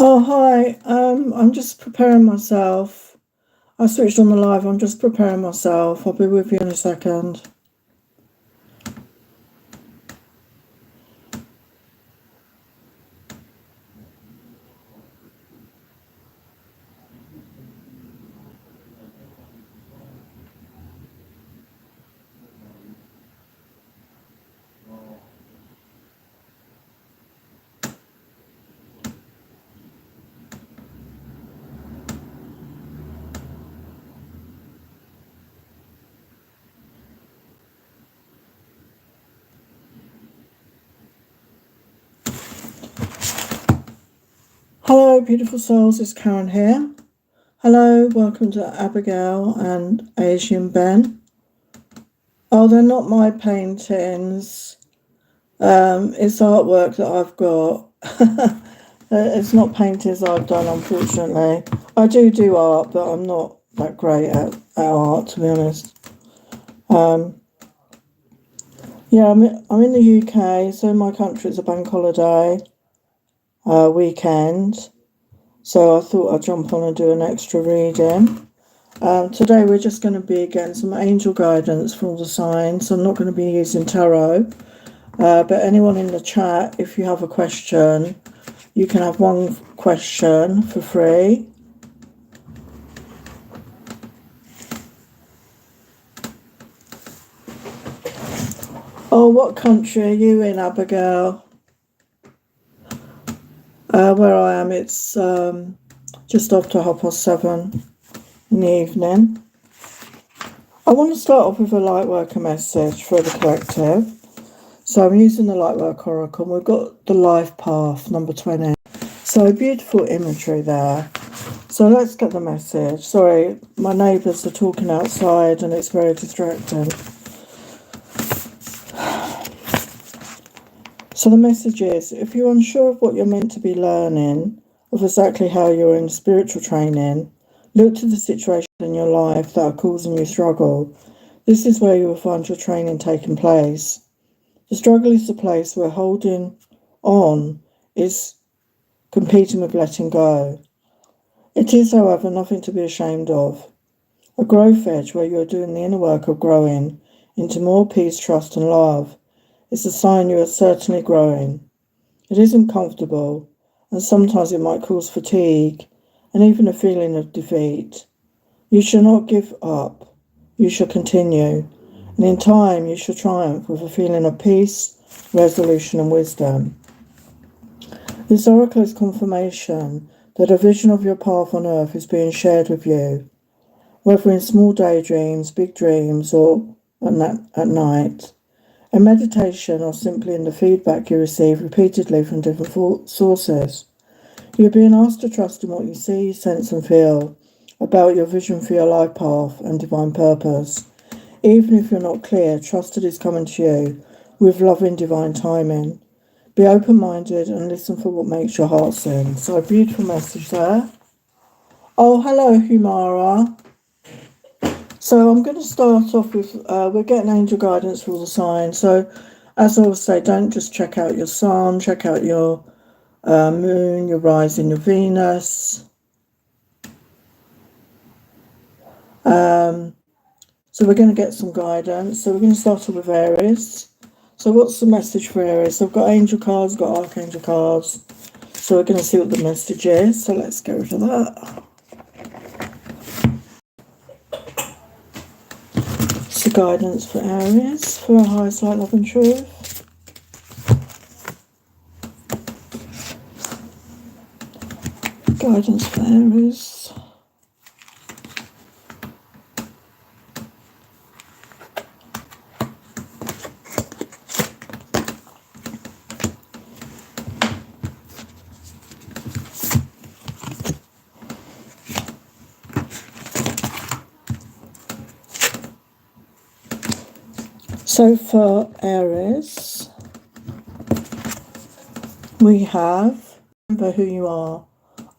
Oh, hi. I'm just preparing myself. I switched on the live. I'm just preparing myself. I'll be with you in a second. Hello, beautiful souls. It's Karen here. Hello, welcome to Abigail and Asian Ben. Oh, they're not my paintings. It's artwork that I've got. It's not paintings I've done, unfortunately. I do art, but I'm not that great at art, to be honest. Yeah, I'm in the UK, so in my country it's a bank holiday weekend. So I thought I'd jump on and do an extra reading. Today we're just going to be getting some angel guidance for all the signs. So I'm not going to be using tarot. But anyone in the chat, if you have a question, you can have one question for free. Oh, what country are you in, Abigail? Where I am, it's just after 7:30 in the evening. I want to start off with a Lightworker message for the collective. So I'm using the Lightwork Oracle. We've got the life path, number 20. So beautiful imagery there. So let's get the message. Sorry, my neighbours are talking outside and it's very distracting. So the message is, if you're unsure of what you're meant to be learning, of exactly how you're in spiritual training, look to the situations in your life that are causing you struggle. This is where you will find your training taking place. The struggle is the place where holding on is competing with letting go. It is, however, nothing to be ashamed of. A growth edge where you are doing the inner work of growing into more peace, trust, and love. It's a sign you are certainly growing. It isn't comfortable, and sometimes it might cause fatigue and even a feeling of defeat. You shall not give up. You shall continue, and in time you shall triumph with a feeling of peace, resolution, and wisdom. This oracle is confirmation that a vision of your path on earth is being shared with you, whether in small daydreams, big dreams, or at night. In meditation or simply in the feedback you receive repeatedly from different sources. You're being asked to trust in what you see, sense and feel about your vision for your life path and divine purpose. Even if you're not clear, trust that it's coming to you with loving divine timing. Be open-minded and listen for what makes your heart sing. So a beautiful message there. Oh, hello, Humara. So I'm going to start off with, we're getting angel guidance for all the signs. So as I always say, don't just check out your sun, check out your moon, your rising, your Venus. So we're going to get some guidance. So we're going to start off with Aries. So what's the message for Aries? So I've got angel cards, got archangel cards. So we're going to see what the message is. So let's go to that. It's the guidance for Aries, for our highest light, love and truth. Guidance for Aries. So for Aries, we have, remember who you are,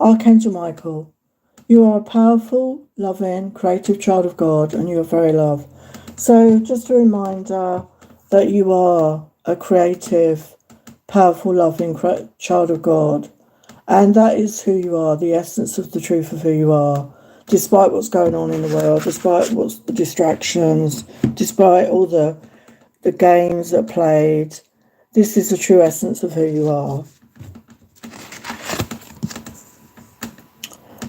Archangel Michael. You are a powerful, loving, creative child of God, and you are very loved. So just a reminder that you are a creative, powerful, loving child of God, And that is who you are, the essence of the truth of who you are, despite what's going on in the world, despite what's the distractions, despite all the games that are played. This is the true essence of who you are.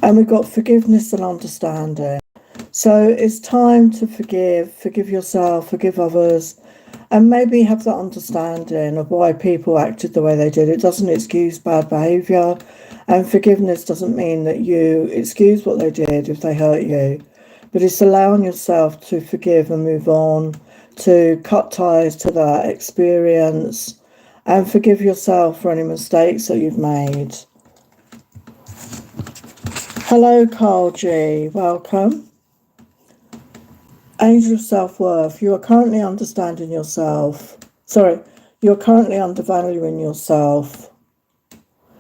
And we've got forgiveness and understanding. So it's time to forgive yourself, forgive others, and maybe have that understanding of why people acted the way they did. It doesn't excuse bad behaviour, and forgiveness doesn't mean that you excuse what they did if they hurt you, but it's allowing yourself to forgive and move on, to cut ties to that experience, and forgive yourself for any mistakes that you've made. Hello, Carl G. Welcome. Angel of self-worth. You are currently understanding yourself. You're currently undervaluing yourself.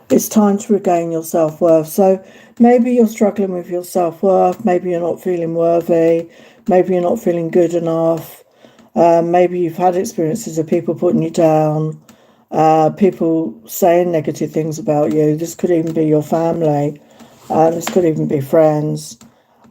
It's time to regain your self-worth. So maybe you're struggling with your self-worth. Maybe you're not feeling worthy. Maybe you're not feeling good enough. Maybe you've had experiences of people putting you down, people saying negative things about you. This could even be your family. This could even be friends.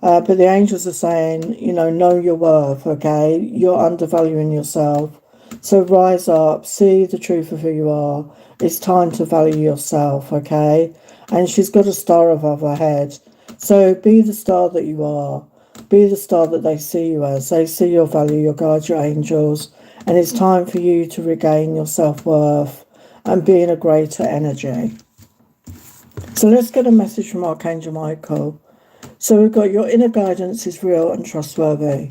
But the angels are saying, know your worth, okay? You're undervaluing yourself. So rise up, see the truth of who you are. It's time to value yourself, okay? And she's got a star above her head. So be the star that you are. Be the star that they see you as. They see your value, your guides, your angels. And it's time for you to regain your self-worth and be in a greater energy. So let's get a message from Archangel Michael. So we've got your inner guidance is real and trustworthy.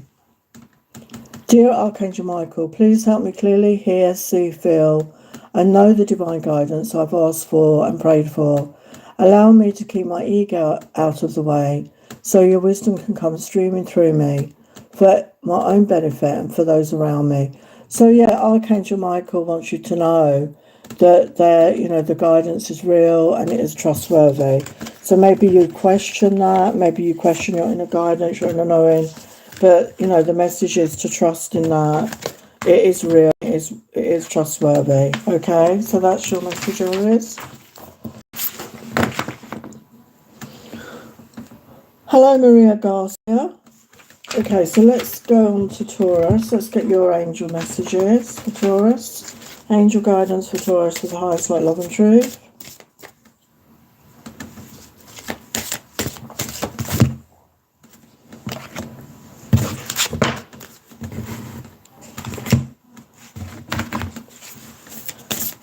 Dear Archangel Michael, please help me clearly hear, see, feel, and know the divine guidance I've asked for and prayed for. Allow me to keep my ego out of the way so your wisdom can come streaming through me for my own benefit and for those around me. So yeah, Archangel Michael wants you to know that the guidance is real and it is trustworthy. So maybe you question that, maybe you question your inner guidance, your inner knowing, but the message is to trust in that. It is real, it is trustworthy. Okay, so that's your message, Aries. Hello, Maria Garcia. Okay, so let's go on to Taurus. Let's get your angel messages for Taurus. Angel guidance for Taurus with the highest light, love and truth.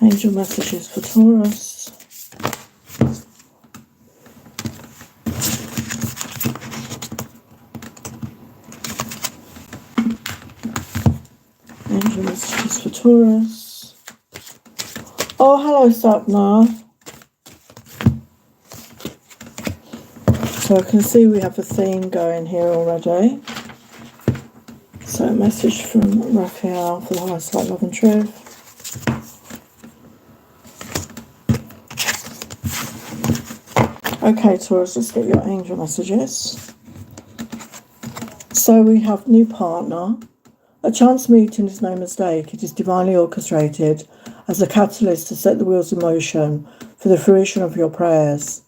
Angel messages for Taurus. Angel messages for Taurus. Oh, hello, Sapna. So I can see we have a theme going here already. So a message from Raphael for the highest light, love and truth. Okay, Taurus, let's get your angel messages. So we have new partner. A chance meeting is no mistake. It is divinely orchestrated as a catalyst to set the wheels in motion for the fruition of your prayers.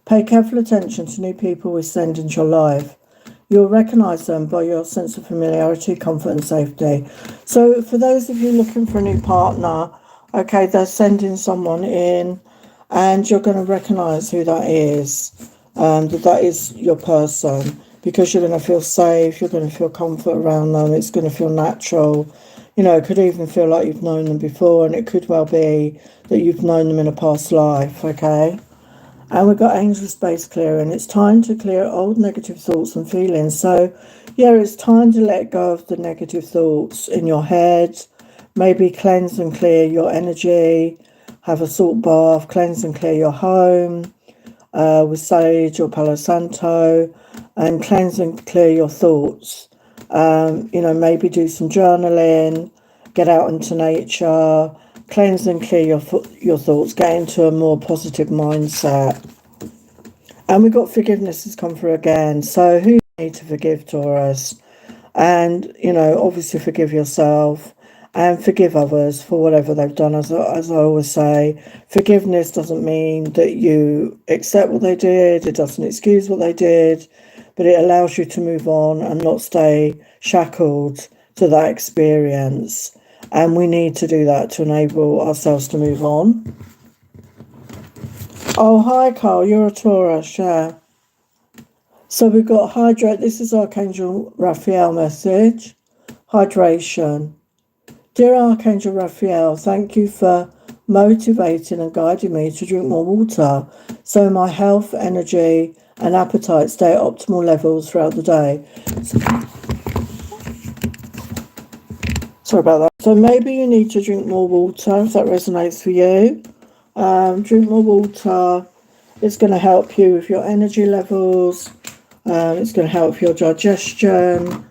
Pay careful attention to new people we send into your life. You'll recognise them by your sense of familiarity, comfort and safety. So for those of you looking for a new partner, okay, they're sending someone in and you're going to recognise who that is, that is your person, because you're going to feel safe, you're going to feel comfort around them, it's going to feel natural. It could even feel like you've known them before, and it could well be that you've known them in a past life, okay? And we've got angel space clearing. It's time to clear old negative thoughts and feelings. So, yeah, it's time to let go of the negative thoughts in your head. Maybe cleanse and clear your energy. Have a salt bath, cleanse and clear your home with sage or Palo Santo, and cleanse and clear your thoughts. Maybe do some journaling, get out into nature, cleanse and clear your thoughts, get into a more positive mindset. And we've got forgiveness has come through again. So who you need to forgive, Taurus? And, obviously forgive yourself and forgive others for whatever they've done. As I always say, forgiveness doesn't mean that you accept what they did. It doesn't excuse what they did, but it allows you to move on and not stay shackled to that experience. And we need to do that to enable ourselves to move on. Oh, hi, Carl. You're a Taurus, yeah. So we've got hydrate. This is Archangel Raphael message. Hydration. Dear Archangel Raphael, thank you for motivating and guiding me to drink more water so my health, energy and appetite stay at optimal levels throughout the day. Sorry about that. So maybe you need to drink more water if that resonates for you. Drink more water. It's going to help you with your energy levels. It's going to help your digestion.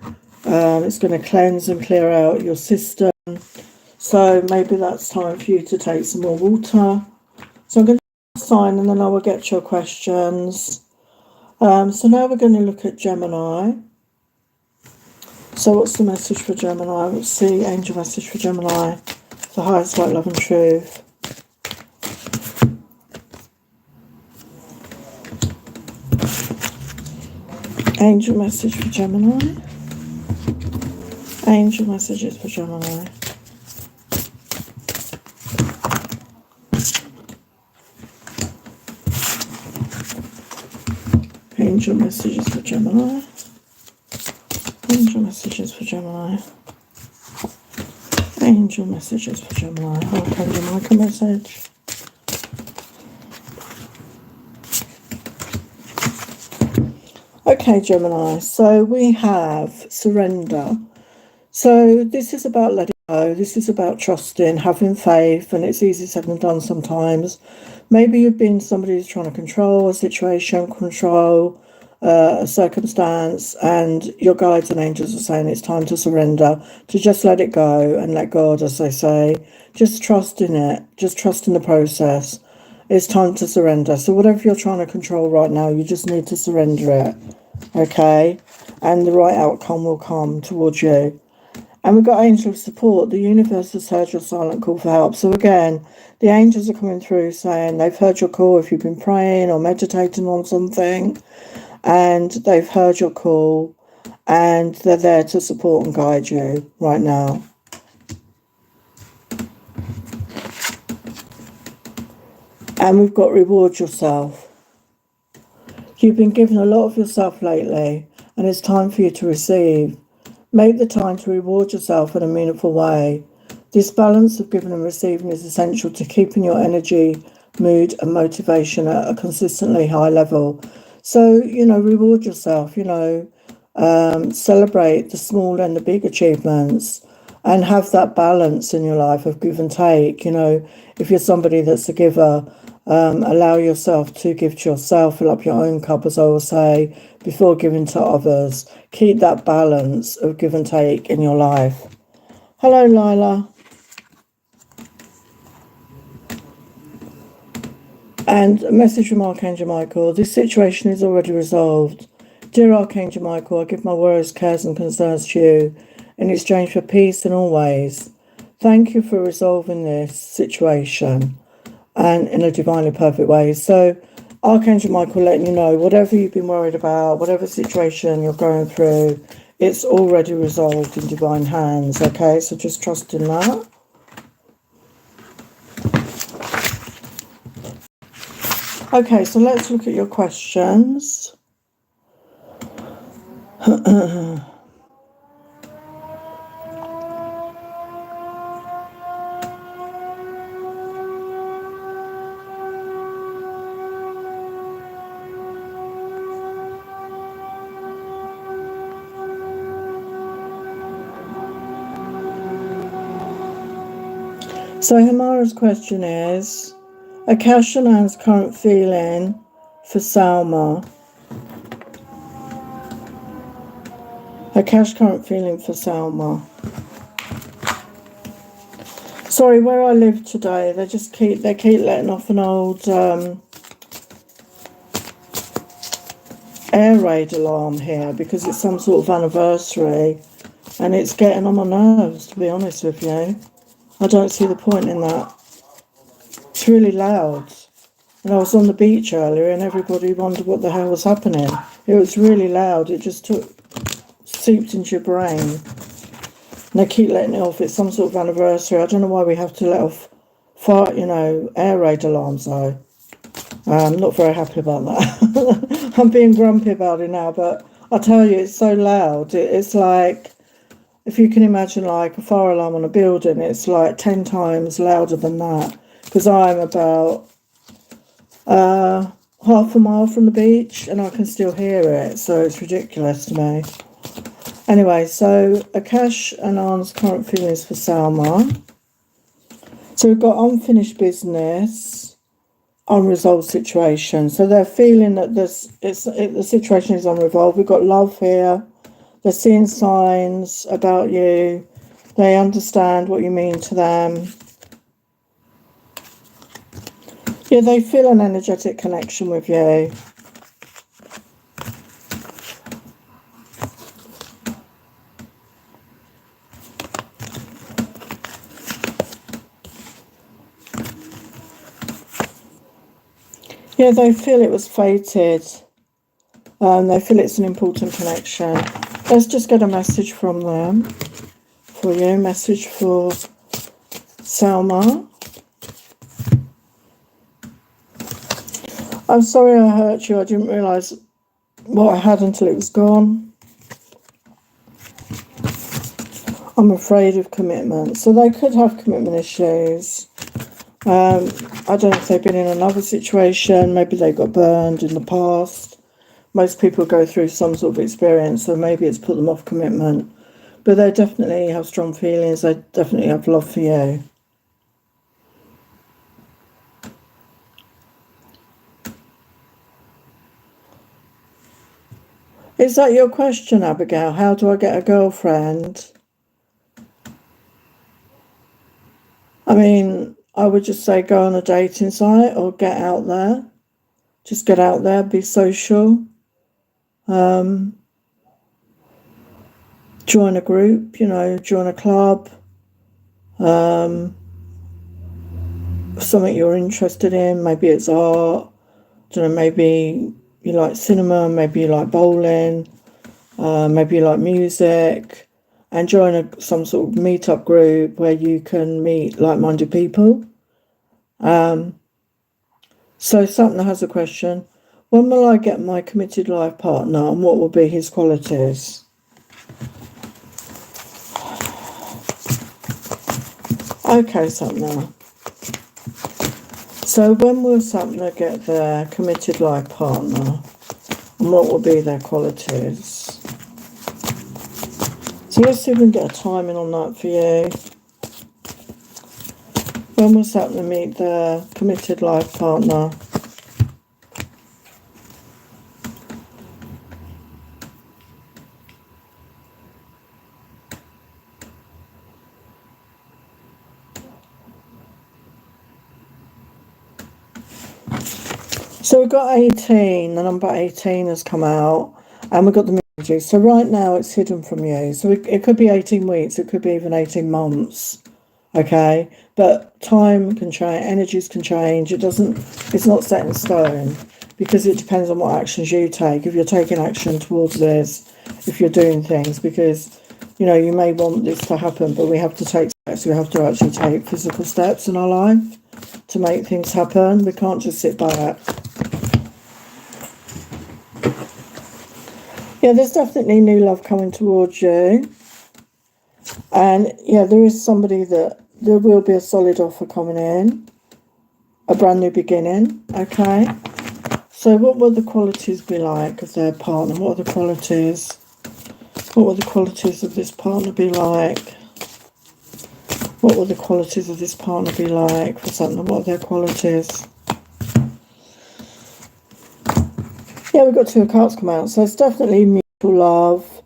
It's going to cleanse and clear out your system. So maybe that's time for you to take some more water. So I'm going to sign and then I will get your questions. So now we're going to look at Gemini. So what's the message for Gemini? What's the angel message for Gemini? The highest light, love and truth. Angel message for Gemini. Angel messages for Gemini. Angel messages for Gemini. Angel messages for Gemini. Angel messages for Gemini. Archangel Michael message. Okay, Gemini. So we have surrender. So this is about letting go. This is about trusting, having faith, and it's easier said than done sometimes. Maybe you've been somebody who's trying to control a situation, control a circumstance, and your guides and angels are saying it's time to surrender, to just let it go and let God, as they say. Just trust in it. Just trust in the process. It's time to surrender. So whatever you're trying to control right now, you just need to surrender it. Okay? And the right outcome will come towards you. And we've got angel support. The universe has heard your silent call for help. So again, the angels are coming through saying they've heard your call if you've been praying or meditating on something. And they've heard your call. And they're there to support and guide you right now. And we've got reward yourself. You've been given a lot of yourself lately. And it's time for you to receive. Make the time to reward yourself in a meaningful way. This balance of giving and receiving is essential to keeping your energy, mood and motivation at a consistently high level. So, reward yourself, celebrate the small and the big achievements and have that balance in your life of give and take. If you're somebody that's a giver, allow yourself to give to yourself, fill up your own cup, as I will say, before giving to others. Keep that balance of give and take in your life. Hello, Lila. And a message from Archangel Michael. This situation is already resolved. Dear Archangel Michael, I give my worries, cares and concerns to you in exchange for peace in all ways. Thank you for resolving this situation and in a divinely perfect way. So Archangel Michael letting you know, whatever you've been worried about, whatever situation you're going through, it's already resolved in divine hands, okay? So just trust in that. Okay, so let's look at your questions. So Hamara's question is, Akashanan's current feeling for Salma. Akash's current feeling for Salma. Sorry, where I live today, they keep letting off an old air raid alarm here because it's some sort of anniversary. And it's getting on my nerves, to be honest with you. I don't see the point in that. It's really loud. And I was on the beach earlier and everybody wondered what the hell was happening. It was really loud. It just seeped into your brain. And they keep letting it off. It's some sort of anniversary. I don't know why we have to let off air raid alarms though. I'm not very happy about that. I'm being grumpy about it now, but I tell you, it's so loud. It's like, if you can imagine like a fire alarm on a building, it's like 10 times louder than that. Because I'm about half a mile from the beach and I can still hear it. So it's ridiculous to me. Anyway, so Akash and An's current feelings for Salma. So we've got unfinished business, unresolved situation. So they're feeling that the situation is unresolved. We've got love here. They're seeing signs about you. They understand what you mean to them. Yeah, they feel an energetic connection with you. Yeah, they feel it was fated. They feel it's an important connection. Let's just get a message from them for you. Message for Salma. I'm sorry I hurt you. I didn't realise what I had until it was gone. I'm afraid of commitment. So they could have commitment issues. I don't know if they've been in another situation. Maybe they got burned in the past. Most people go through some sort of experience, so maybe it's put them off commitment. But they definitely have strong feelings. They definitely have love for you. Is that your question, Abigail? How do I get a girlfriend? I mean, I would just say go on a dating site or get out there. Just get out there, be social. Join a group, join a club. Something you're interested in. Maybe it's art. I don't know, maybe you like cinema, maybe you like bowling, maybe you like music, and join some sort of meetup group where you can meet like-minded people. So Satna has a question. When will I get my committed life partner and what will be his qualities? Okay, Satna. So when will Satna get their committed life partner and what will be their qualities? So let's see if we can get a timing on that for you. When will Satna meet their committed life partner? So we've got 18, the number 18 has come out, and we've got the energy. So right now it's hidden from you. So it could be 18 weeks, it could be even 18 months, okay? But time can change, energies can change. It's not set in stone because it depends on what actions you take. If you're taking action towards this, if you're doing things, because, you may want this to happen, but we have to take steps. We have to actually take physical steps in our life to make things happen. We can't just sit back. Yeah, there's definitely new love coming towards you. And yeah, there is somebody that there will be a solid offer coming in, a brand new beginning, okay? So what will the qualities be like of their partner? What are the qualities? What will the qualities of this partner be like? What will the qualities of this partner be like for something? What are their qualities? Yeah, we've got 2 of cards come out. So it's definitely mutual love.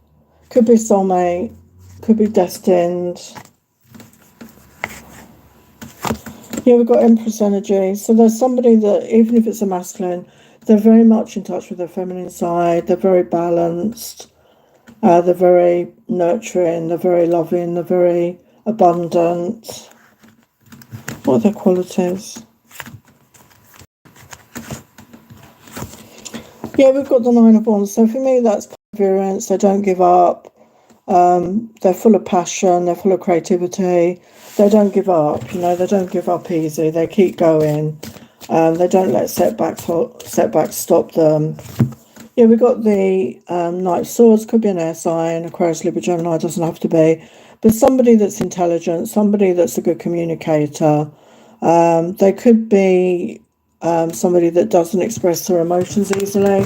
Could be soulmate. Could be destined. Yeah, we've got Empress energy. So there's somebody that, even if it's a masculine, they're very much in touch with their feminine side. They're very balanced. They're very nurturing, they're very loving, they're very abundant. What are their qualities? Yeah, we've got the Nine of Wands. So for me, that's perseverance. They don't give up. They're full of passion. They're full of creativity. They don't give up. You know, they don't give up easy. They keep going. They don't let setbacks stop them. Yeah, we've got the Knight of Swords. Could be an air sign, Aquarius, Libra, Gemini. Doesn't have to be. But somebody that's intelligent, somebody that's a good communicator. They could be somebody that doesn't express their emotions easily,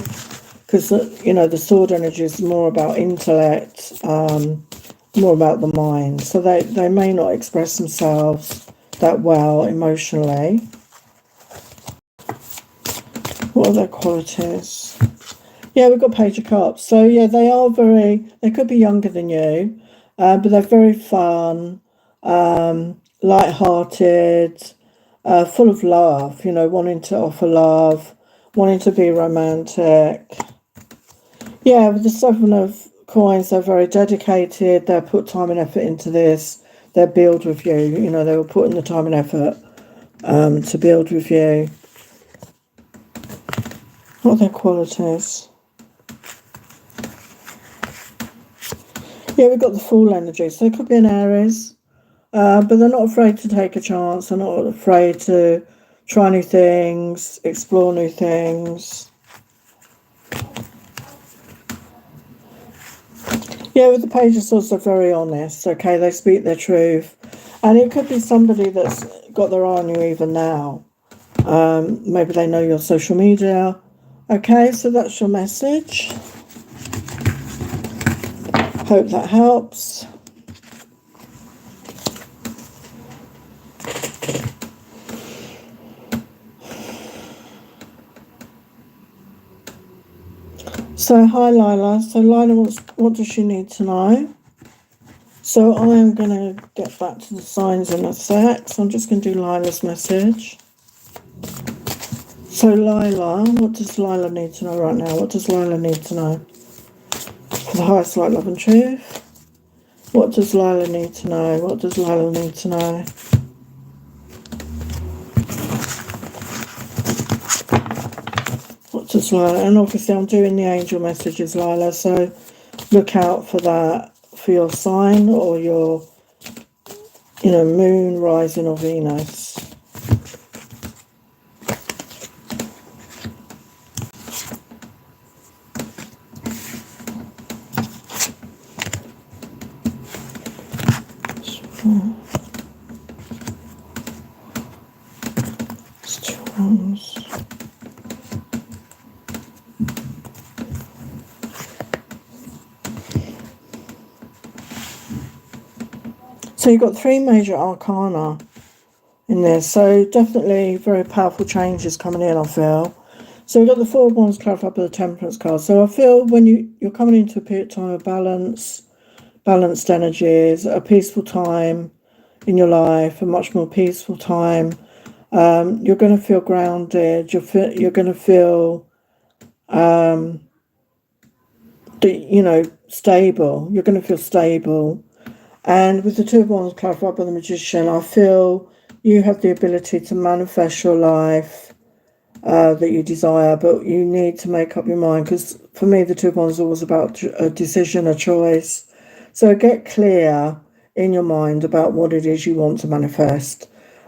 because the sword energy is more about intellect, more about the mind. So they may not express themselves that well emotionally. What are their qualities? Yeah, we've got Page of Cups. So yeah, they could be younger than you, but they're very fun, light-hearted, full of love, wanting to offer love, wanting to be romantic. Yeah, with the Seven of Coins, they're very dedicated. They'll put time and effort into this. They'll build with you. They will put in the time and effort to build with you. What are their qualities? Yeah, we've got the Fool energy. So it could be an Aries, but they're not afraid to take a chance. They're not afraid to try new things, explore new things. Yeah, with the Page of Swords, they're very honest, okay? They speak their truth. And it could be somebody that's got their eye on you even now. Maybe they know your social media. Okay, so that's your message. Hope that helps. So, hi Lila. So Lila wants, what does she need to know? So I am going to get back to the signs in a sec. So I'm just going to do Lila's message. So Lila, what does Lila need to know right now? What does Lila need to know? For the highest light, love and truth. What does Lila need to know? What does Lila need to know? What does Lila... And obviously I'm doing the angel messages, Lila, so look out for that, for your sign or your, moon, rising or Venus. So you've got 3 major arcana in there. So definitely very powerful changes coming in, I feel. So we've got the 4 of Wands clarified by the Temperance card. So I feel when you're coming into a period of time of balanced energies, a peaceful time in your life, a much more peaceful time. You're going to feel grounded. You're going to feel, stable. You're going to feel stable. And with the 2 of Wands clarified by the Magician, I feel you have the ability to manifest your life that you desire, but you need to make up your mind, because for me, the 2 of Wands is always about a decision, a choice. So get clear in your mind about what it is you want to manifest.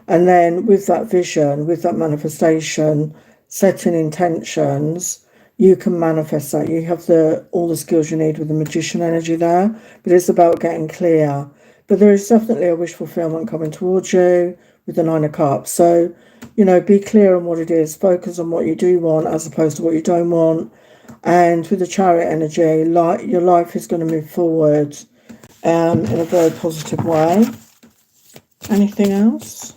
And then with that vision, with that manifestation, setting intentions, you can manifest that. You have all the skills you need with the Magician energy there, but it's about getting clear. But there is definitely a wish fulfillment coming towards you with the 9 of Cups. So, be clear on what it is. Focus on what you do want as opposed to what you don't want. And with the Chariot energy, your life is going to move forward in a very positive way. Anything else?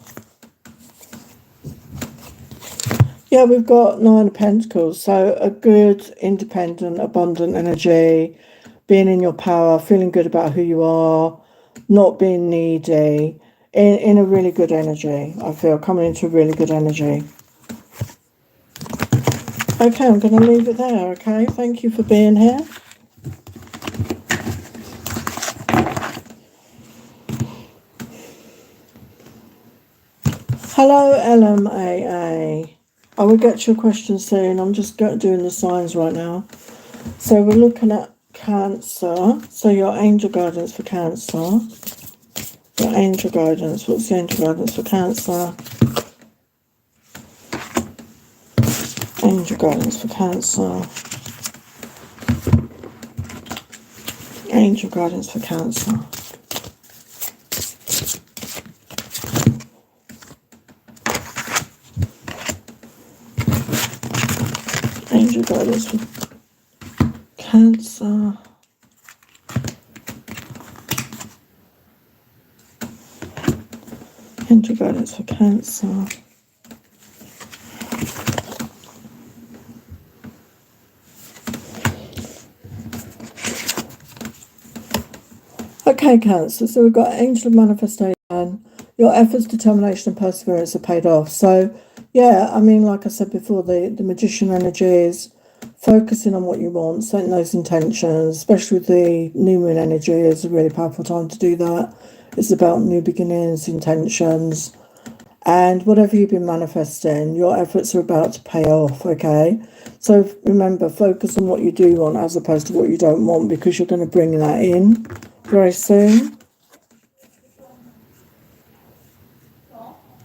Yeah, we've got 9 of Pentacles. So a good, independent, abundant energy, being in your power, feeling good about who you are, not being needy, in a really good energy, I feel, coming into a really good energy. Okay, I'm going to leave it there, okay? Thank you for being here. Hello, LMAA. I will get to your question soon. I'm just doing the signs right now. So we're looking at Cancer. So your angel guidance for Cancer. Your angel guidance. What's the angel guidance for Cancer? Angel guidance for Cancer. Angel guidance for Cancer. Angel guidance for Cancer. Angel guidance for Cancer. Okay, Cancer. So we've got Angel of Manifestation. Your efforts, determination, and perseverance are paid off. So, yeah, I mean, like I said before, the Magician energy is focusing on what you want, setting those intentions, especially with the new moon energy, is a really powerful time to do that. It's about new beginnings, intentions, and whatever you've been manifesting, your efforts are about to pay off, okay? So remember, focus on what you do want as opposed to what you don't want, because you're going to bring that in very soon.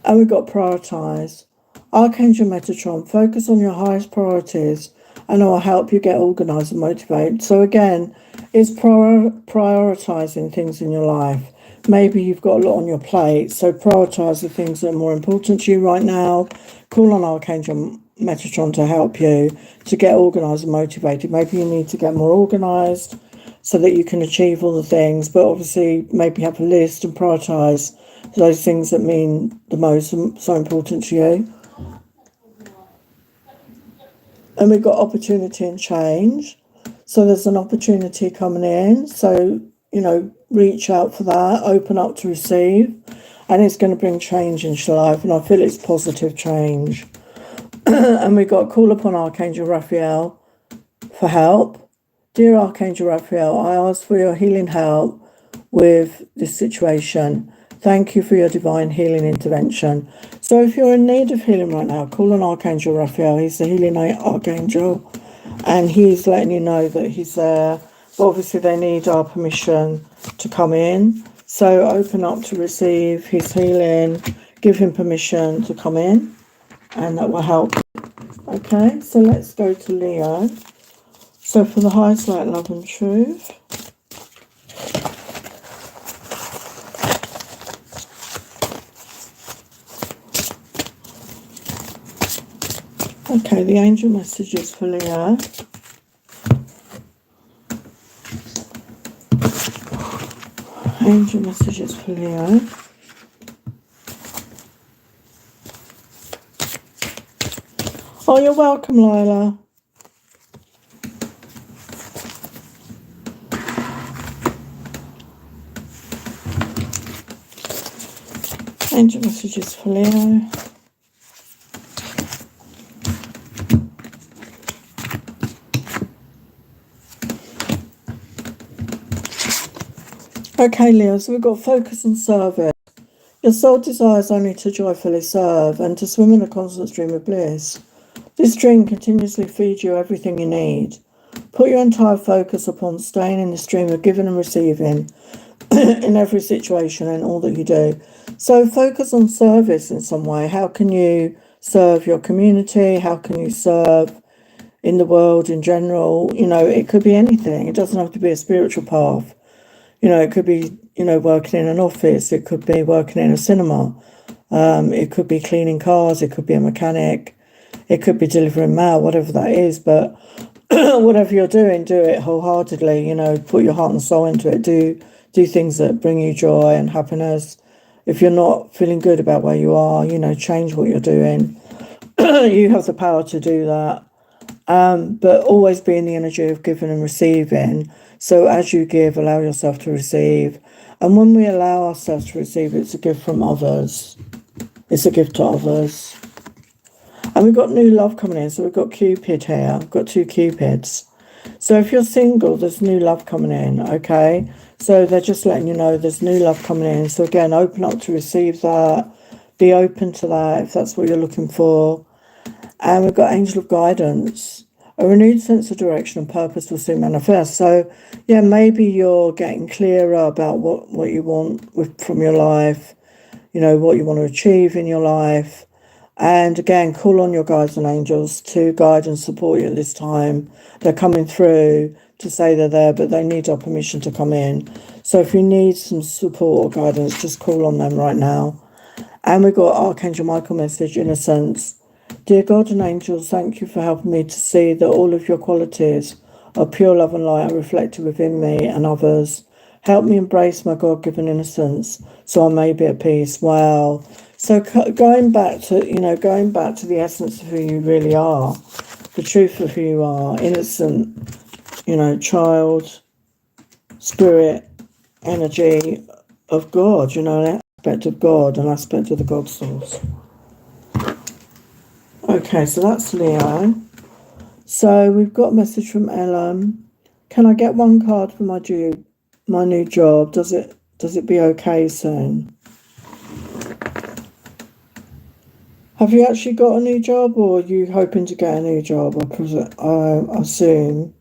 And we've got prioritize. Archangel Metatron, focus on your highest priorities and it will help you get organized and motivated. So again, it's prioritizing things in your life. Maybe you've got a lot on your plate, so prioritize the things that are more important to you right now. Call on Archangel Metatron to help you to get organized and motivated. Maybe you need to get more organized so that you can achieve all the things, but obviously maybe have a list and prioritize those things that mean the most and so important to you. And we've got opportunity and change. So there's an opportunity coming in. So, you know, reach out for that, open up to receive. And it's going to bring change into your life. And I feel it's positive change. And we've got call upon Archangel Raphael for help. Dear Archangel Raphael, I ask for your healing help with this situation. Thank you for your divine healing intervention. So if you're in need of healing right now, call on Archangel Raphael. He's the healing archangel, and he's letting you know that he's there. But obviously they need our permission to come in. So open up to receive his healing. Give him permission to come in, and that will help. Okay, so let's go to Leo. So for the highest light, love and truth. Okay, the angel messages for Leo. Angel messages for Leo. Oh, you're welcome, Lila. Angel messages for Leo. Okay, Leo, so we've got focus and service. Your soul desires only to joyfully serve and to swim in a constant stream of bliss. This stream continuously feeds you everything you need. Put your entire focus upon staying in the stream of giving and receiving in every situation and all that you do. So focus on service in some way. How can you serve your community? How can you serve in the world in general? You know, it could be anything. It doesn't have to be a spiritual path. You know, it could be, you know, working in an office. It could be working in a cinema. It could be cleaning cars. It could be a mechanic. It could be delivering mail, whatever that is. But whatever you're doing, do it wholeheartedly. You know, put your heart and soul into it. Do things that bring you joy and happiness. If you're not feeling good about where you are, you know, change what you're doing. You have the power to do that. But always be in the energy of giving and receiving. So as you give, allow yourself to receive. And when we allow ourselves to receive, it's a gift from others. It's a gift to others. And we've got new love coming in. So we've got Cupid here. We've got two Cupids. So if you're single, there's new love coming in, okay? So they're just letting you know there's new love coming in. So again, open up to receive that. Be open to that if that's what you're looking for. And we've got angel of guidance. A renewed sense of direction and purpose will soon manifest. So, yeah, maybe you're getting clearer about what you want from your life, what you want to achieve in your life. And again, call on your guides and angels to guide and support you at this time. They're coming through to say they're there, but they need our permission to come in. So if you need some support or guidance, just call on them right now. And we've got Archangel Michael message, innocence. Dear God and angels, thank you for helping me to see that all of your qualities of pure love and light are reflected within me and others. Help me embrace my God-given innocence so I may be at peace. Wow. So going back to the essence of who you really are, the truth of who you are, innocent, child, spirit, energy of God, an aspect of God, an aspect of the God source. Okay, so that's Leo. So we've got a message from Ellen. Can I get one card for my new job? Does it be okay soon? Have you actually got a new job, or are you hoping to get a new job? I assume.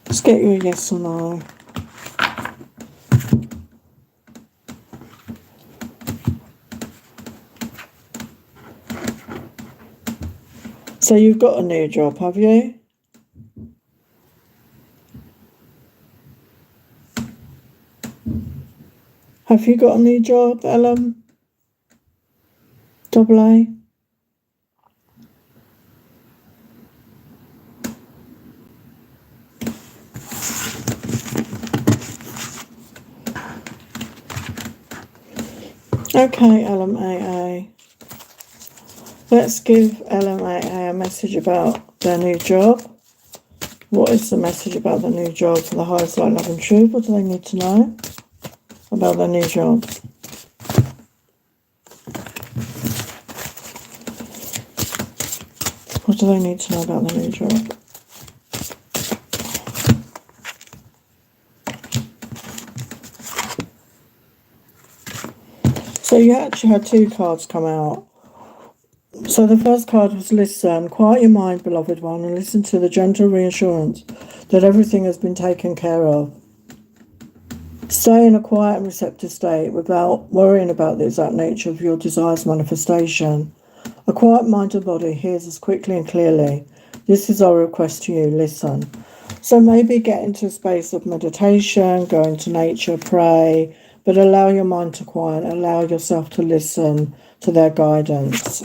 Let's get you a yes or no. So you've got a new job, have you? Have you got a new job, Ellen? Double A? Okay, LMAA. Let's give LMAA a message about their new job. What is the message about the new job for the highest light, love and truth? What do they need to know about their new job? What do they need to know about their new job? So you actually had two cards come out. So the first card was listen. Quiet your mind, beloved one, and listen to the gentle reassurance that everything has been taken care of. Stay in a quiet and receptive state without worrying about the exact nature of your desire's manifestation. A quiet mind and body hears us quickly and clearly. This is our request to you. Listen. So maybe get into a space of meditation, go into nature, pray, but allow your mind to quiet, allow yourself to listen to their guidance.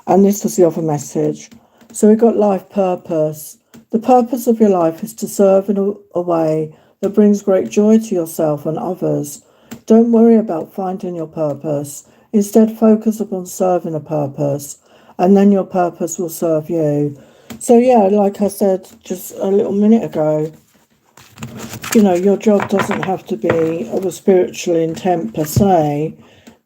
And this was the other message. So we've got life purpose. The purpose of your life is to serve in a way that brings great joy to yourself and others. Don't worry about finding your purpose. Instead, focus upon serving a purpose, and then your purpose will serve you. So yeah, like I said just a little minute ago, your job doesn't have to be of a spiritual intent per se,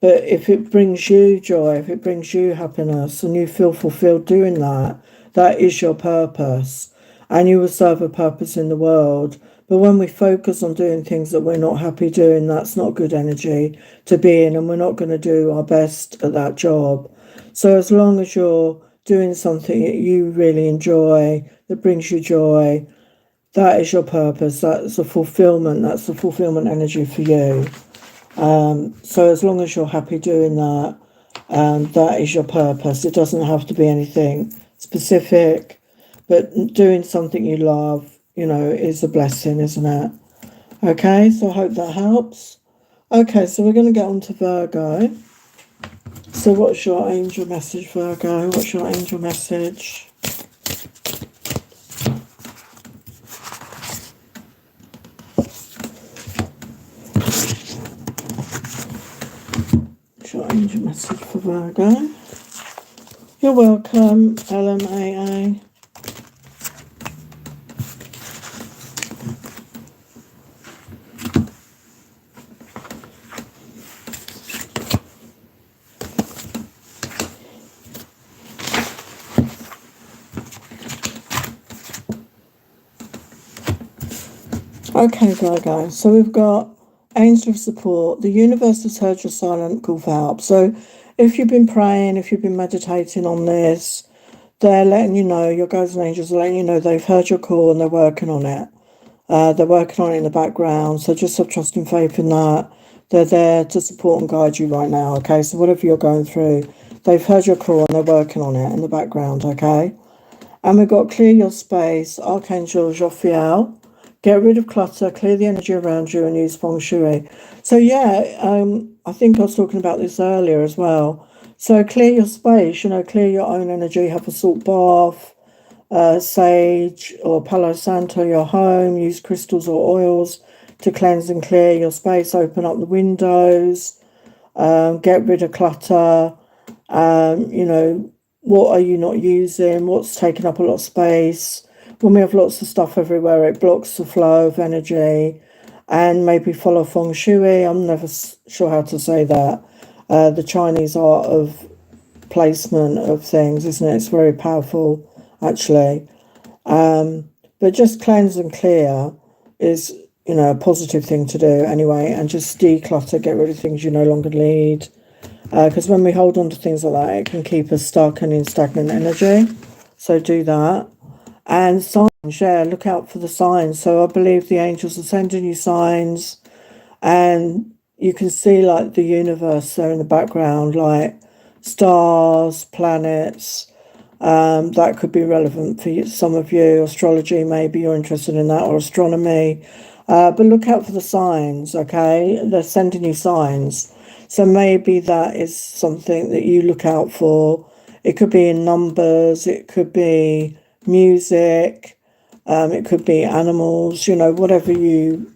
but if it brings you joy, if it brings you happiness, and you feel fulfilled doing that, that is your purpose. And you will serve a purpose in the world. But when we focus on doing things that we're not happy doing, that's not good energy to be in, and we're not going to do our best at that job. So as long as you're doing something that you really enjoy, that brings you joy, that is your purpose. That's the fulfillment energy for you. So as long as you're happy doing that, that is your purpose. It doesn't have to be anything specific, but doing something you love, is a blessing, isn't it? Okay, so I hope that helps. Okay, so we're going to get on to Virgo. So what's your angel message, Virgo? What's your angel message? What's your angel message for Virgo? You're welcome, LMAA. Okay, Virgo, so we've got Angel of support. The universe has heard your silent call for help. So if you've been praying, if you've been meditating on this, they're letting you know, your guides and angels are letting you know they've heard your call and they're working on it. They're working on it in the background. So just have trust and faith in that. They're there to support and guide you right now. Okay. So whatever you're going through, they've heard your call and they're working on it in the background. Okay. And we've got clear your space, Archangel Jophiel. Get rid of clutter, clear the energy around you, and use feng shui. So yeah, I think I was talking about this earlier as well. So clear your space, clear your own energy. Have a salt bath, sage or Palo Santo your home. Use crystals or oils to cleanse and clear your space. Open up the windows. Get rid of clutter. What are you not using? What's taking up a lot of space? When we have lots of stuff everywhere, it blocks the flow of energy. And maybe follow feng shui. I'm never sure how to say that. The Chinese art of placement of things, isn't it? It's very powerful, actually. But just cleanse and clear is, a positive thing to do anyway. And just declutter, get rid of things you no longer need. Because when we hold on to things like that, it can keep us stuck and in stagnant energy. So do that. And signs, yeah, look out for the signs. So I believe the angels are sending you signs, and you can see like the universe there in the background, like stars, planets. That could be relevant for some of you. Astrology, maybe you're interested in that, or astronomy. But look out for the signs, okay? They're sending you signs. So maybe that is something that you look out for. It could be in numbers, it could be music, it could be animals, whatever you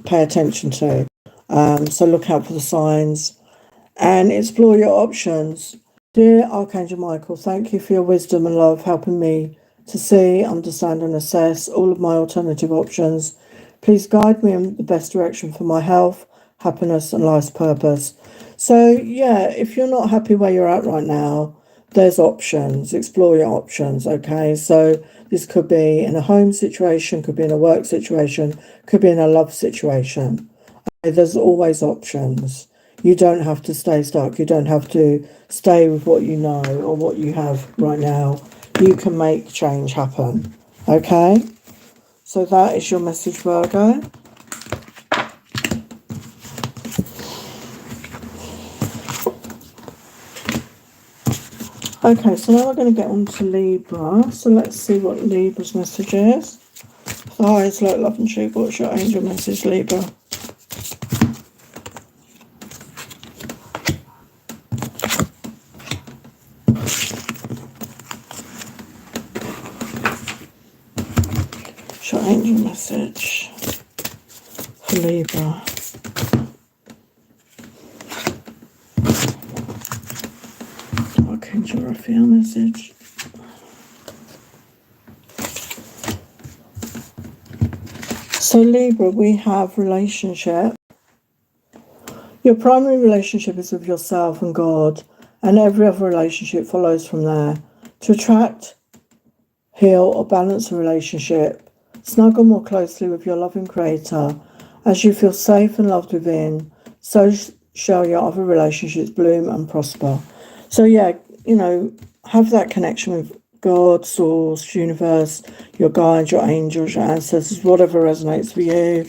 pay attention to. So look out for the signs and explore your options. Dear Archangel Michael, thank you for your wisdom and love, helping me to see, understand and assess all of my alternative options. Please guide me in the best direction for my health, happiness and life's purpose. So yeah, if you're not happy where you're at right now, there's options. Explore your options, okay? So this could be in a home situation, could be in a work situation, could be in a love situation. Okay? There's always options. You don't have to stay stuck. You don't have to stay with what you know or what you have right now. You can make change happen, okay? So that is your message, Virgo. Okay, so now we're going to get on to Libra. So let's see what Libra's message is. The highest light, love and truth. What's your angel message, Libra? What's your angel message for Libra? Archangel Raphael message. So Libra, we have relationship. Your primary relationship is with yourself and God, and every other relationship follows from there. To attract, heal or balance a relationship, snuggle more closely with your loving Creator. As you feel safe and loved within, so shall your other relationships bloom and prosper. So yeah, have that connection with God, Source, Universe, your guides, your angels, your ancestors, whatever resonates for you,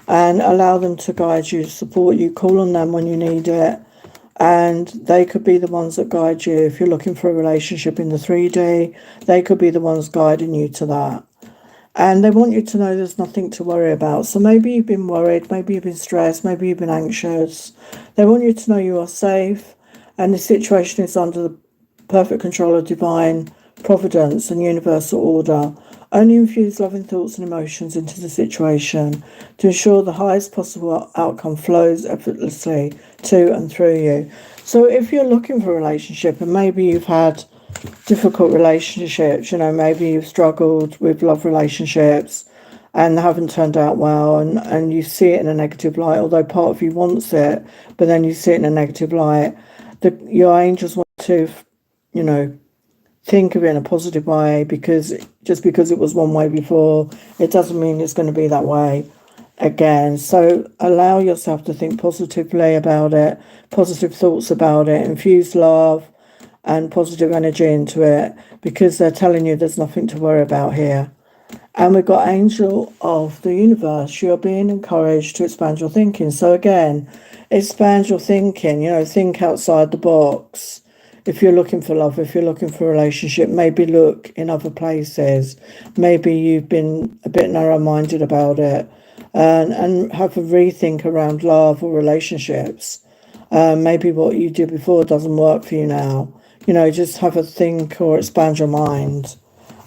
and allow them to guide you, support you, call on them when you need it. And they could be the ones that guide you. If you're looking for a relationship in the 3D, they could be the ones guiding you to that. And they want you to know there's nothing to worry about. So maybe you've been worried, maybe you've been stressed, maybe you've been anxious. They want you to know you are safe and the situation is under the perfect control of divine providence and universal order. Only infuse loving thoughts and emotions into the situation to ensure the highest possible outcome flows effortlessly to and through you. So if you're looking for a relationship and maybe you've had difficult relationships, maybe you've struggled with love relationships and haven't turned out well, and you see it in a negative light, although part of you wants it, but then you see it in a negative light, your angels want to, think of it in a positive way, because just because it was one way before, it doesn't mean it's going to be that way. again. So allow yourself to think positively about it, positive thoughts about it, infuse love and positive energy into it, because they're telling you there's nothing to worry about here. And we've got Angel of the Universe. You're being encouraged to expand your thinking. So again, expand your thinking, think outside the box. If you're looking for love, if you're looking for a relationship, maybe look in other places. Maybe you've been a bit narrow-minded about it, and have a rethink around love or relationships. Maybe what you did before doesn't work for you now. Just have a think or expand your mind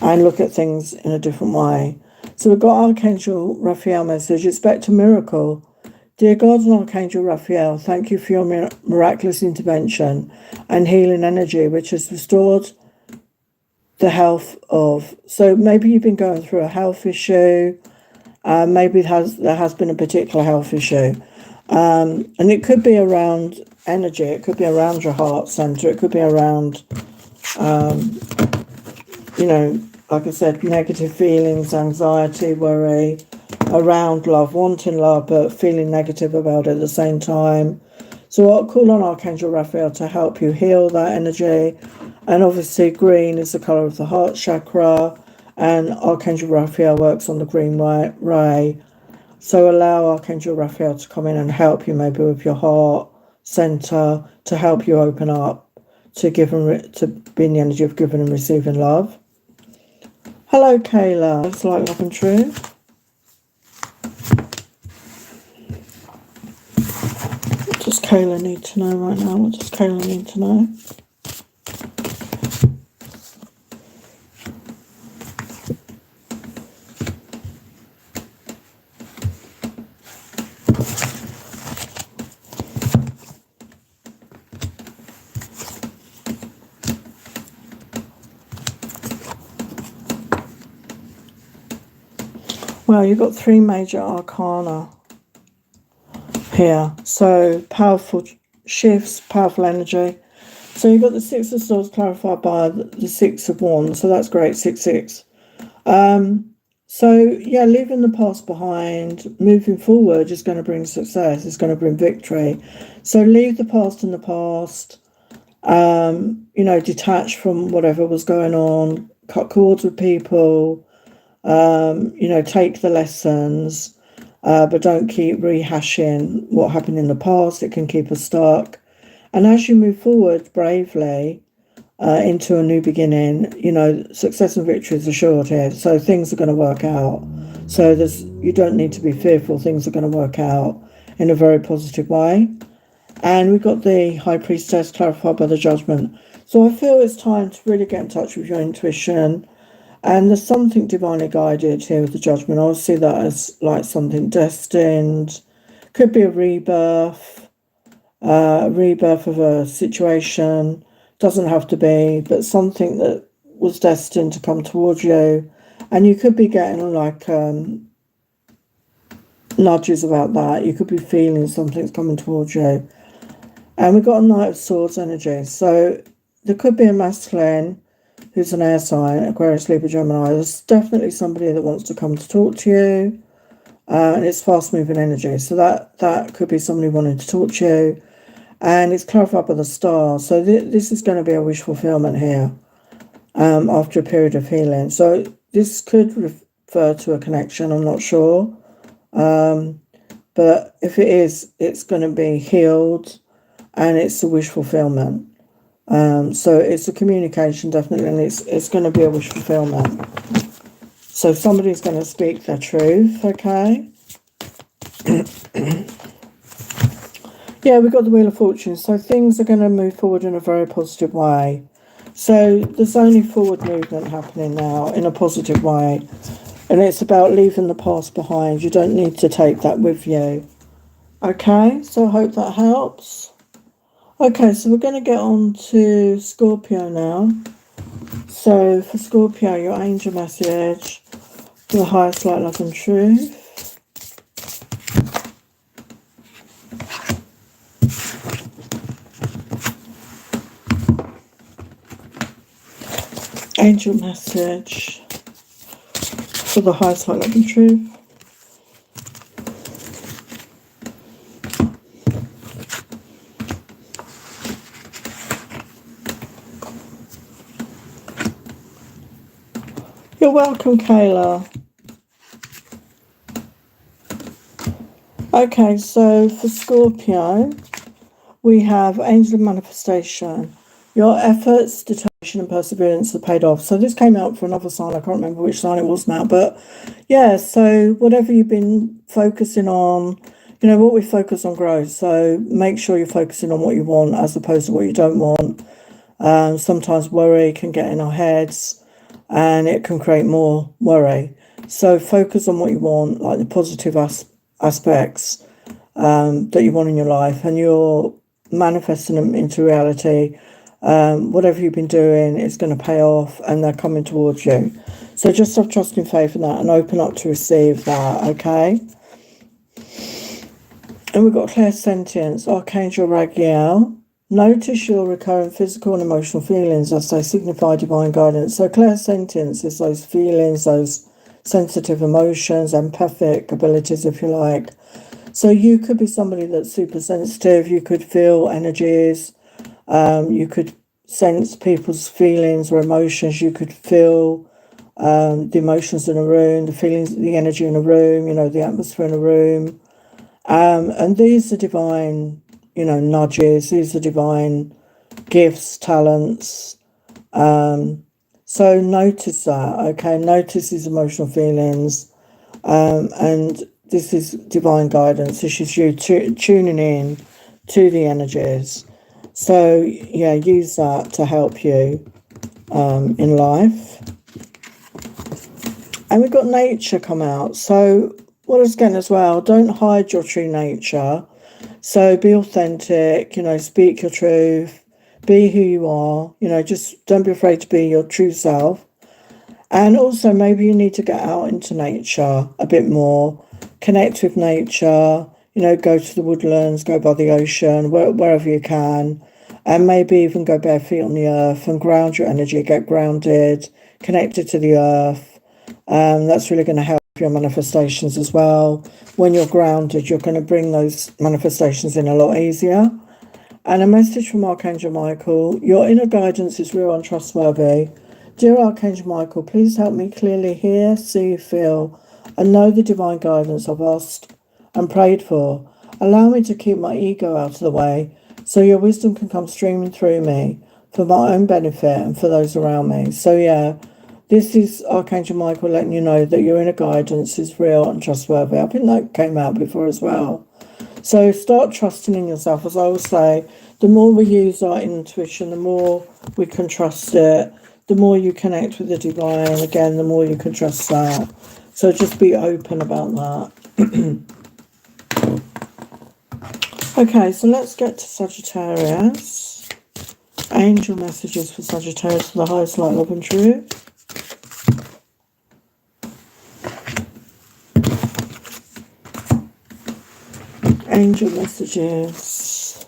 and look at things in a different way. So we've got Archangel Raphael message. Expect a miracle. Dear God and Archangel Raphael, thank you for your miraculous intervention and healing energy, which has restored the health of. So maybe you've been going through a health issue. Maybe there has been a particular health issue. And it could be around energy. It could be around your heart center. It could be around, like I said, negative feelings, anxiety, worry, around love, wanting love, but feeling negative about it at the same time. So I'll call on Archangel Raphael to help you heal that energy. And obviously green is the colour of the heart chakra, and Archangel Raphael works on the green ray. So allow Archangel Raphael to come in and help you maybe with your heart center, to help you open up to to be in the energy of giving and receiving love. Hello, Kayla. It's like love and truth. What does Kayla need to know right now? What does Kayla need to know? Well, you've got 3 major arcana here. So powerful shifts, powerful energy. So you've got the 6 of Swords clarified by the 6 of Wands. So that's great, 6-6. So yeah, leaving the past behind, moving forward is going to bring success. It's going to bring victory. So leave the past in the past. Detach from whatever was going on. Cut cords with people. Take the lessons, but don't keep rehashing what happened in the past. It can keep us stuck. And as you move forward bravely into a new beginning, success and victory is assured here. So things are going to work out. So you don't need to be fearful. Things are going to work out in a very positive way. And we've got the High Priestess clarified by the Judgment. So I feel it's time to really get in touch with your intuition. And there's something divinely guided here with the Judgment. I see that as like something destined. Could be a rebirth of a situation. Doesn't have to be, but something that was destined to come towards you. And you could be getting like nudges about that. You could be feeling something's coming towards you. And we've got a Knight of Swords energy. So there could be a masculine who's an air sign, Aquarius, Libra, Gemini. There's definitely somebody that wants to come to talk to you. And it's fast-moving energy. So that could be somebody wanting to talk to you. And it's clarified by the star. So this is going to be a wish fulfillment here after a period of healing. So this could refer to a connection. I'm not sure. But if it is, it's going to be healed. And it's a wish fulfillment. So it's a communication, definitely, and it's going to be a wish fulfillment. So somebody's going to speak their truth, okay? Yeah, we've got the Wheel of Fortune. So things are going to move forward in a very positive way. So there's only forward movement happening now in a positive way. And it's about leaving the past behind. You don't need to take that with you. Okay, so I hope that helps. Okay, so we're going to get on to Scorpio now. So for Scorpio, your angel message for the highest light, love and truth. Angel message for the highest light, love and truth. welcome, Kayla. Okay, so for Scorpio, we have Angel of Manifestation. Your efforts, determination and perseverance have paid off. So this came out for another sign. I can't remember which sign it was now. But yeah, so whatever you've been focusing on, you know, what we focus on grows. So make sure you're focusing on what you want as opposed to what you don't want. Sometimes worry can get in our heads and it can create more worry. So focus on what you want, like the positive aspects that you want in your life, and you're manifesting them into reality. Whatever you've been doing is going to pay off and they're coming towards you. So just have trust and faith in that and open up to receive that, okay? And we've got clairsentience, Archangel Raguel. Notice your recurrent physical and emotional feelings as they signify divine guidance. So clairsentience is those feelings, those sensitive emotions, empathic abilities, if you like. So you could be somebody that's super sensitive. You could feel energies. You could sense people's feelings or emotions. You could feel the emotions in a room, the feelings, the energy in a room, you know, the atmosphere in a room. And these are divine, you know, nudges. These are divine gifts, talents. So notice that, okay? Notice these emotional feelings. And this is divine guidance. This is you tuning in to the energies. So, yeah, use that to help you in life. And we've got nature come out. So what I was getting as well, don't hide your true nature. So be authentic, you know, speak your truth, be who you are, you know, just don't be afraid to be your true self. And also maybe you need to get out into nature a bit more, connect with nature, you know, go to the woodlands, go by the ocean, wherever you can, and maybe even go bare feet on the earth and ground your energy, get grounded, connected to the earth. That's really going to help your manifestations as well. When you're grounded, you're going to bring those manifestations in a lot easier. And a message from Archangel Michael: your inner guidance is real and trustworthy. Dear Archangel Michael, please help me clearly hear, see, feel, and know the divine guidance I've asked and prayed for. Allow me to keep my ego out of the way so your wisdom can come streaming through me for my own benefit and for those around me. So yeah, this is Archangel Michael letting you know that your inner guidance is real and trustworthy. I think that came out before as well. So start trusting in yourself. As I always say, the more we use our intuition, the more we can trust it. The more you connect with the divine, again, the more you can trust that. So just be open about that. Okay, so let's get to Sagittarius. Angel messages for Sagittarius for the highest light, love and truth. Angel messages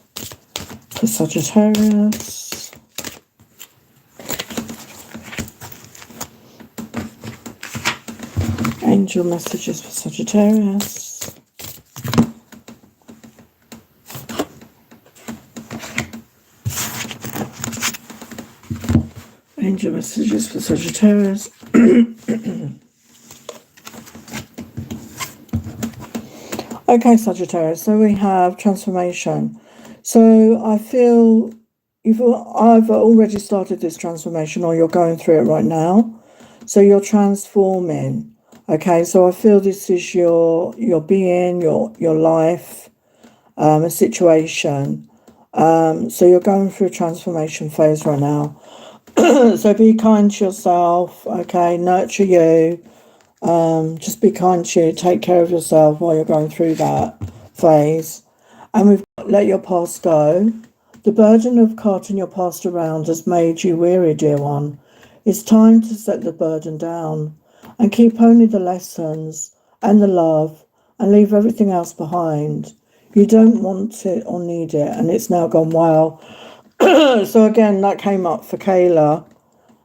for Sagittarius. Angel messages for Sagittarius. Angel messages for Sagittarius. Okay, Sagittarius, so we have transformation. So I feel you've either already started this transformation or you're going through it right now. So you're transforming. Okay, so I feel this is your being, your life, a situation. So you're going through a transformation phase right now. So be kind to yourself, okay, nurture you. Just be kind to you, take care of yourself while you're going through that phase. And we've got let your past go. The burden of carting your past around has made you weary, dear one. It's time to set the burden down and keep only the lessons and the love and leave everything else behind. You don't want it or need it, and it's now gone wild. So again, that came up for Kayla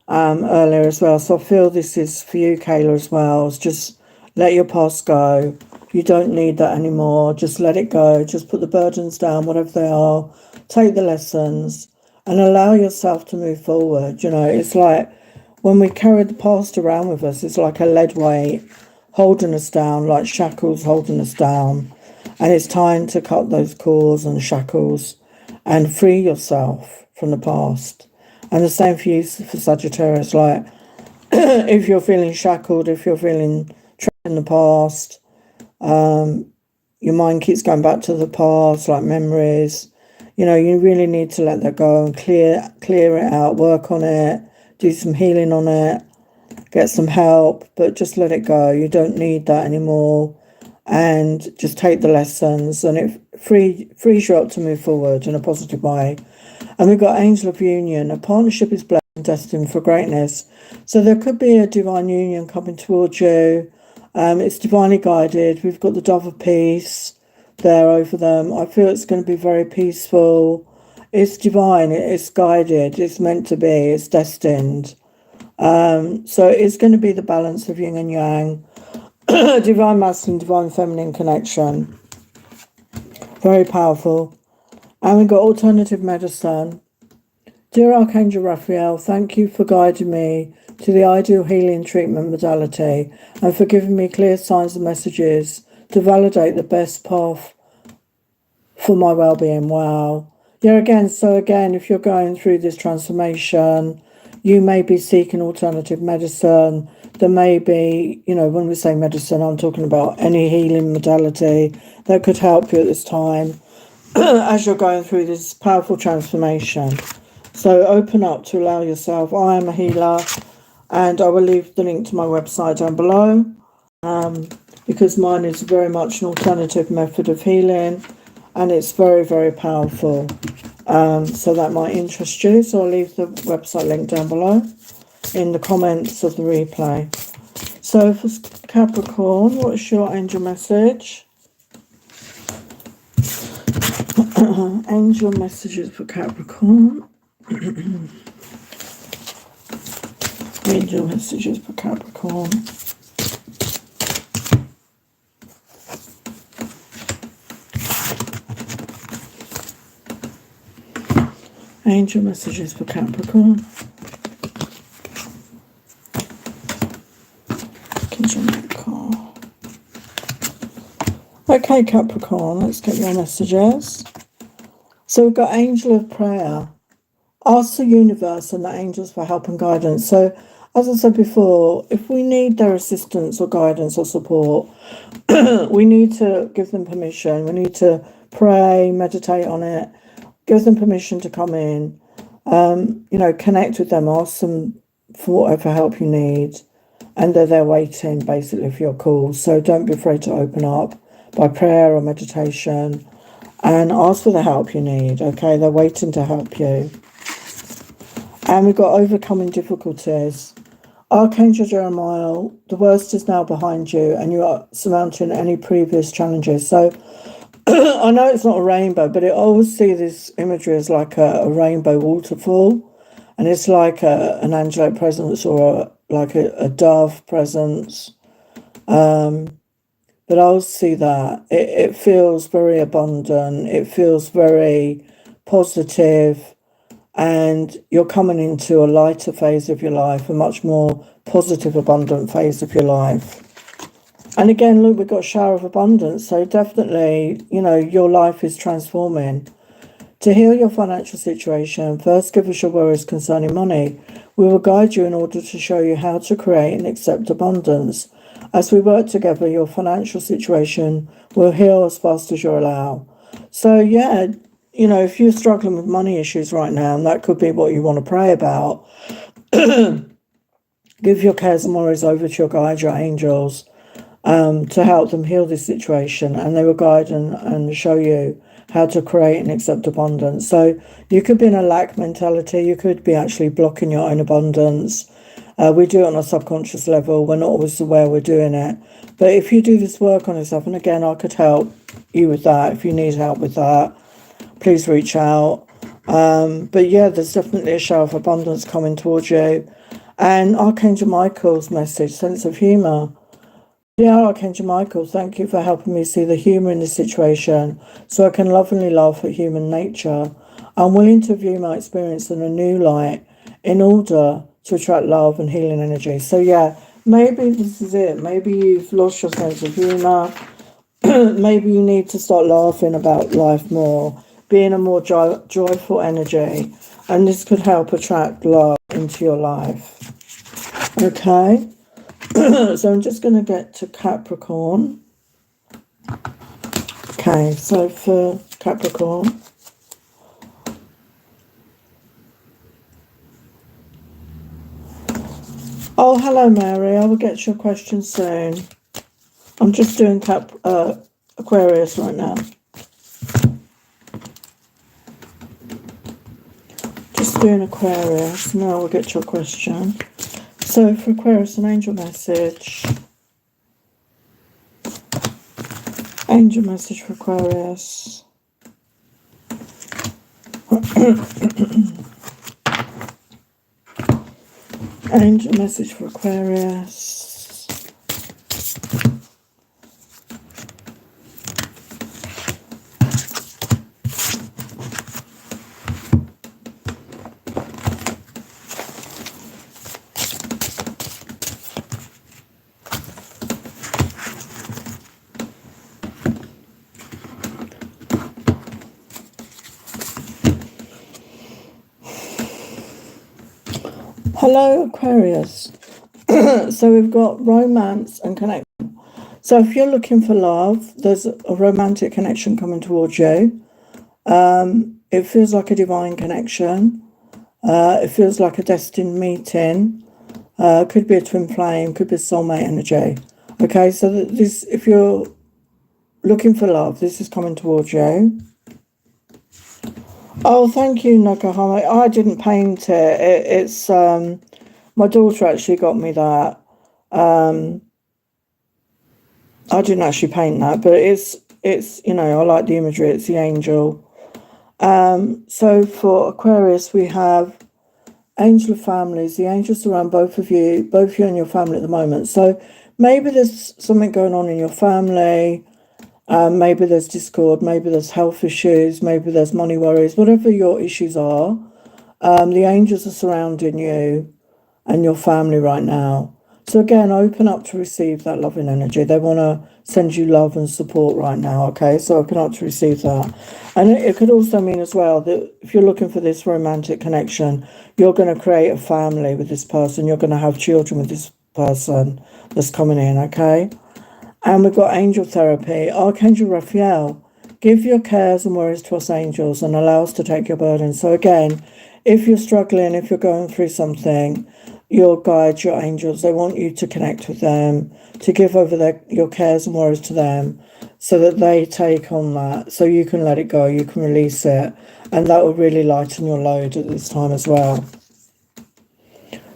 earlier as well. So I feel this is for you, Kayla, as well. It's just let your past go. You don't need that anymore. Just let it go. Just put the burdens down, whatever they are. Take the lessons and allow yourself to move forward. You know, it's like when we carry the past around with us, it's like a lead weight holding us down, like shackles holding us down. And it's time to cut those cords and shackles and free yourself from the past. And the same for you, for Sagittarius, like if you're feeling shackled, if you're feeling trapped in the past, your mind keeps going back to the past, like memories. You know, you really need to let that go and clear it out, work on it, do some healing on it, get some help, but just let it go. You don't need that anymore. And just take the lessons, and it frees you up to move forward in a positive way. And we've got Angel of Union. A partnership is blessed and destined for greatness. So there could be a divine union coming towards you. It's divinely guided. We've got the Dove of Peace there over them. I feel it's going to be very peaceful. It's divine. It's guided. It's meant to be. It's destined. So it's going to be the balance of yin and yang. Divine masculine, divine feminine connection. Very powerful. And we've got alternative medicine. Dear Archangel Raphael, thank you for guiding me to the ideal healing treatment modality and for giving me clear signs and messages to validate the best path for my well-being. Wow. Yeah, so again, if you're going through this transformation, you may be seeking alternative medicine. There may be, when we say medicine, I'm talking about any healing modality that could help you at this time as you're going through this powerful transformation. So open up to allow yourself. I am a healer, and I will leave the link to my website down below because mine is very much an alternative method of healing, and it's very, very powerful. So that might interest you. So I'll leave the website link down below in the comments of the replay. So for Capricorn, what's your angel message? Angel messages for Capricorn. Angel messages for Capricorn. Angel messages for Capricorn. Okay, Capricorn, let's get your messages. So we've got Angel of Prayer. Ask the universe and the angels for help and guidance. So, as I said before, if we need their assistance or guidance or support, we need to give them permission. We need to pray, meditate on it, give them permission to come in, connect with them, ask them for whatever help you need. And they're there waiting, basically, for your call. So don't be afraid to open up by prayer or meditation and ask for the help you need, okay? They're waiting to help you. And we've got overcoming difficulties. Archangel Jeremiah, the worst is now behind you and you are surmounting any previous challenges. So I know it's not a rainbow, but I always see this imagery as like a rainbow waterfall. And it's like an angelic presence or a dove presence. But I'll see that. It feels very abundant. It feels very positive. And you're coming into a lighter phase of your life, a much more positive, abundant phase of your life. And again, look, we've got a shower of abundance. So definitely, your life is transforming. To heal your financial situation, first give us your worries concerning money. We will guide you in order to show you how to create and accept abundance. As we work together, your financial situation will heal as fast as you allow. So yeah, if you're struggling with money issues right now, and that could be what you want to pray about, give your cares and worries over to your guides, your angels, to help them heal this situation, and they will guide and show you how to create and accept abundance. So you could be in a lack mentality. You could be actually blocking your own abundance. We do it on a subconscious level. We're not always aware we're doing it. But if you do this work on yourself, and again, I could help you with that. If you need help with that, please reach out. But yeah, there's definitely a shower of abundance coming towards you. And Archangel Michael's message, sense of humour. Yeah, Archangel Michael, thank you for helping me see the humour in this situation so I can lovingly laugh at human nature. I'm willing to view my experience in a new light in order to attract love and healing energy. So yeah, maybe this is it. Maybe you've lost your sense of humor. Maybe you need to start laughing about life more, being a more joyful energy, and this could help attract love into your life. Okay, so I'm just going to get to Capricorn. Okay, so for Capricorn, oh, hello, Mary. I will get to your question soon. I'm just doing Aquarius right now. Just doing Aquarius. Now we'll get to your question. So for Aquarius, an angel message. Angel message for Aquarius. Angel message for Aquarius. Hello, Aquarius. So we've got romance and connection. So if you're looking for love, there's a romantic connection coming towards you. It feels like a divine connection. It feels like a destined meeting. Could be a twin flame, could be soulmate energy. Okay, so this, if you're looking for love, this is coming towards you. Oh, thank you, Nakahama. I didn't paint it. It's my daughter actually got me that. I didn't actually paint that, but it's you know, I like the imagery. It's the angel. So for Aquarius, we have angel of families. The angels surround both of you and your family at the moment. So maybe there's something going on in your family. Maybe there's discord, maybe there's health issues, maybe there's money worries, whatever your issues are. The angels are surrounding you and your family right now. So again, open up to receive that loving energy. They want to send you love and support right now, okay? So open up to receive that. And it could also mean as well that if you're looking for this romantic connection, you're going to create a family with this person. You're going to have children with this person that's coming in, okay? And we've got angel therapy. Archangel Raphael, give your cares and worries to us angels and allow us to take your burdens. So again, if you're struggling, if you're going through something, your guides, your angels, they want you to connect with them, to give over your cares and worries to them so that they take on that, so you can let it go, you can release it, and that will really lighten your load at this time as well.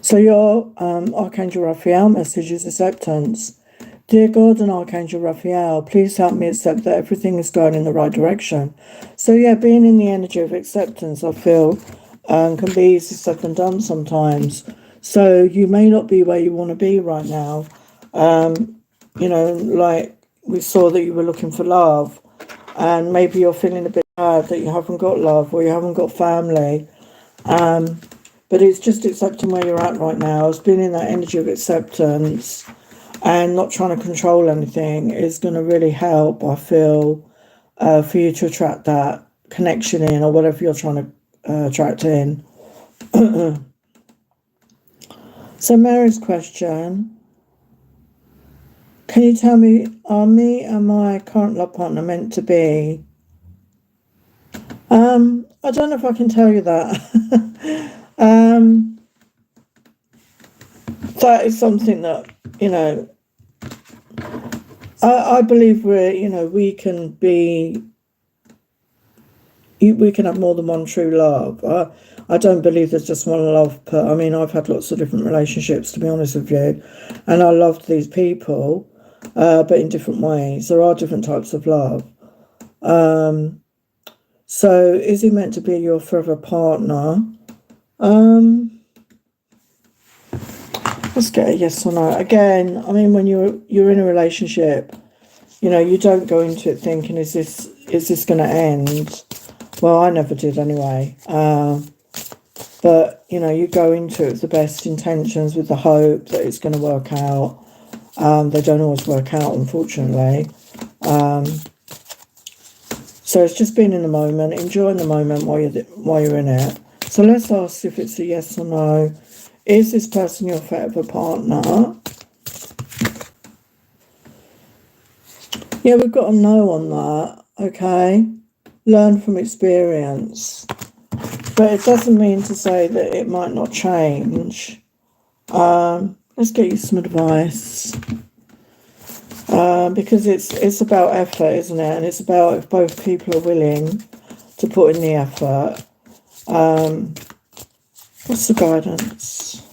So your Archangel Raphael message is acceptance. Dear God and Archangel Raphael, please help me accept that everything is going in the right direction. So yeah, being in the energy of acceptance, I feel, can be easy said than done sometimes. So you may not be where you want to be right now. You know, like we saw that you were looking for love, and maybe you're feeling a bit bad that you haven't got love or you haven't got family. But it's just accepting where you're at right now. It's being in that energy of acceptance and not trying to control anything is going to really help, I feel, for you to attract that connection in, or whatever you're trying to attract in. So Mary's question, can you tell me, are me and my current love partner meant to be? I don't know if I can tell you that. That is something that, you know, I believe we can be, we can have more than one true love. I don't believe there's just one love. I mean, I've had lots of different relationships, to be honest with you, and I loved these people, but in different ways. There are different types of love. So is he meant to be your forever partner? Let's get a yes or no. Again, I mean, when you're in a relationship, you know, you don't go into it thinking, is this going to end? Well, I never did anyway. But, you go into it with the best intentions, with the hope that it's going to work out. They don't always work out, unfortunately. So it's just being in the moment, enjoying the moment while you're in it. So let's ask if it's a yes or no. Is this person your forever partner? Yeah, we've got a no on that, okay? Learn from experience. But it doesn't mean to say that it might not change. Let's get you some advice. Because it's about effort, isn't it? And it's about if both people are willing to put in the effort. What's the guidance?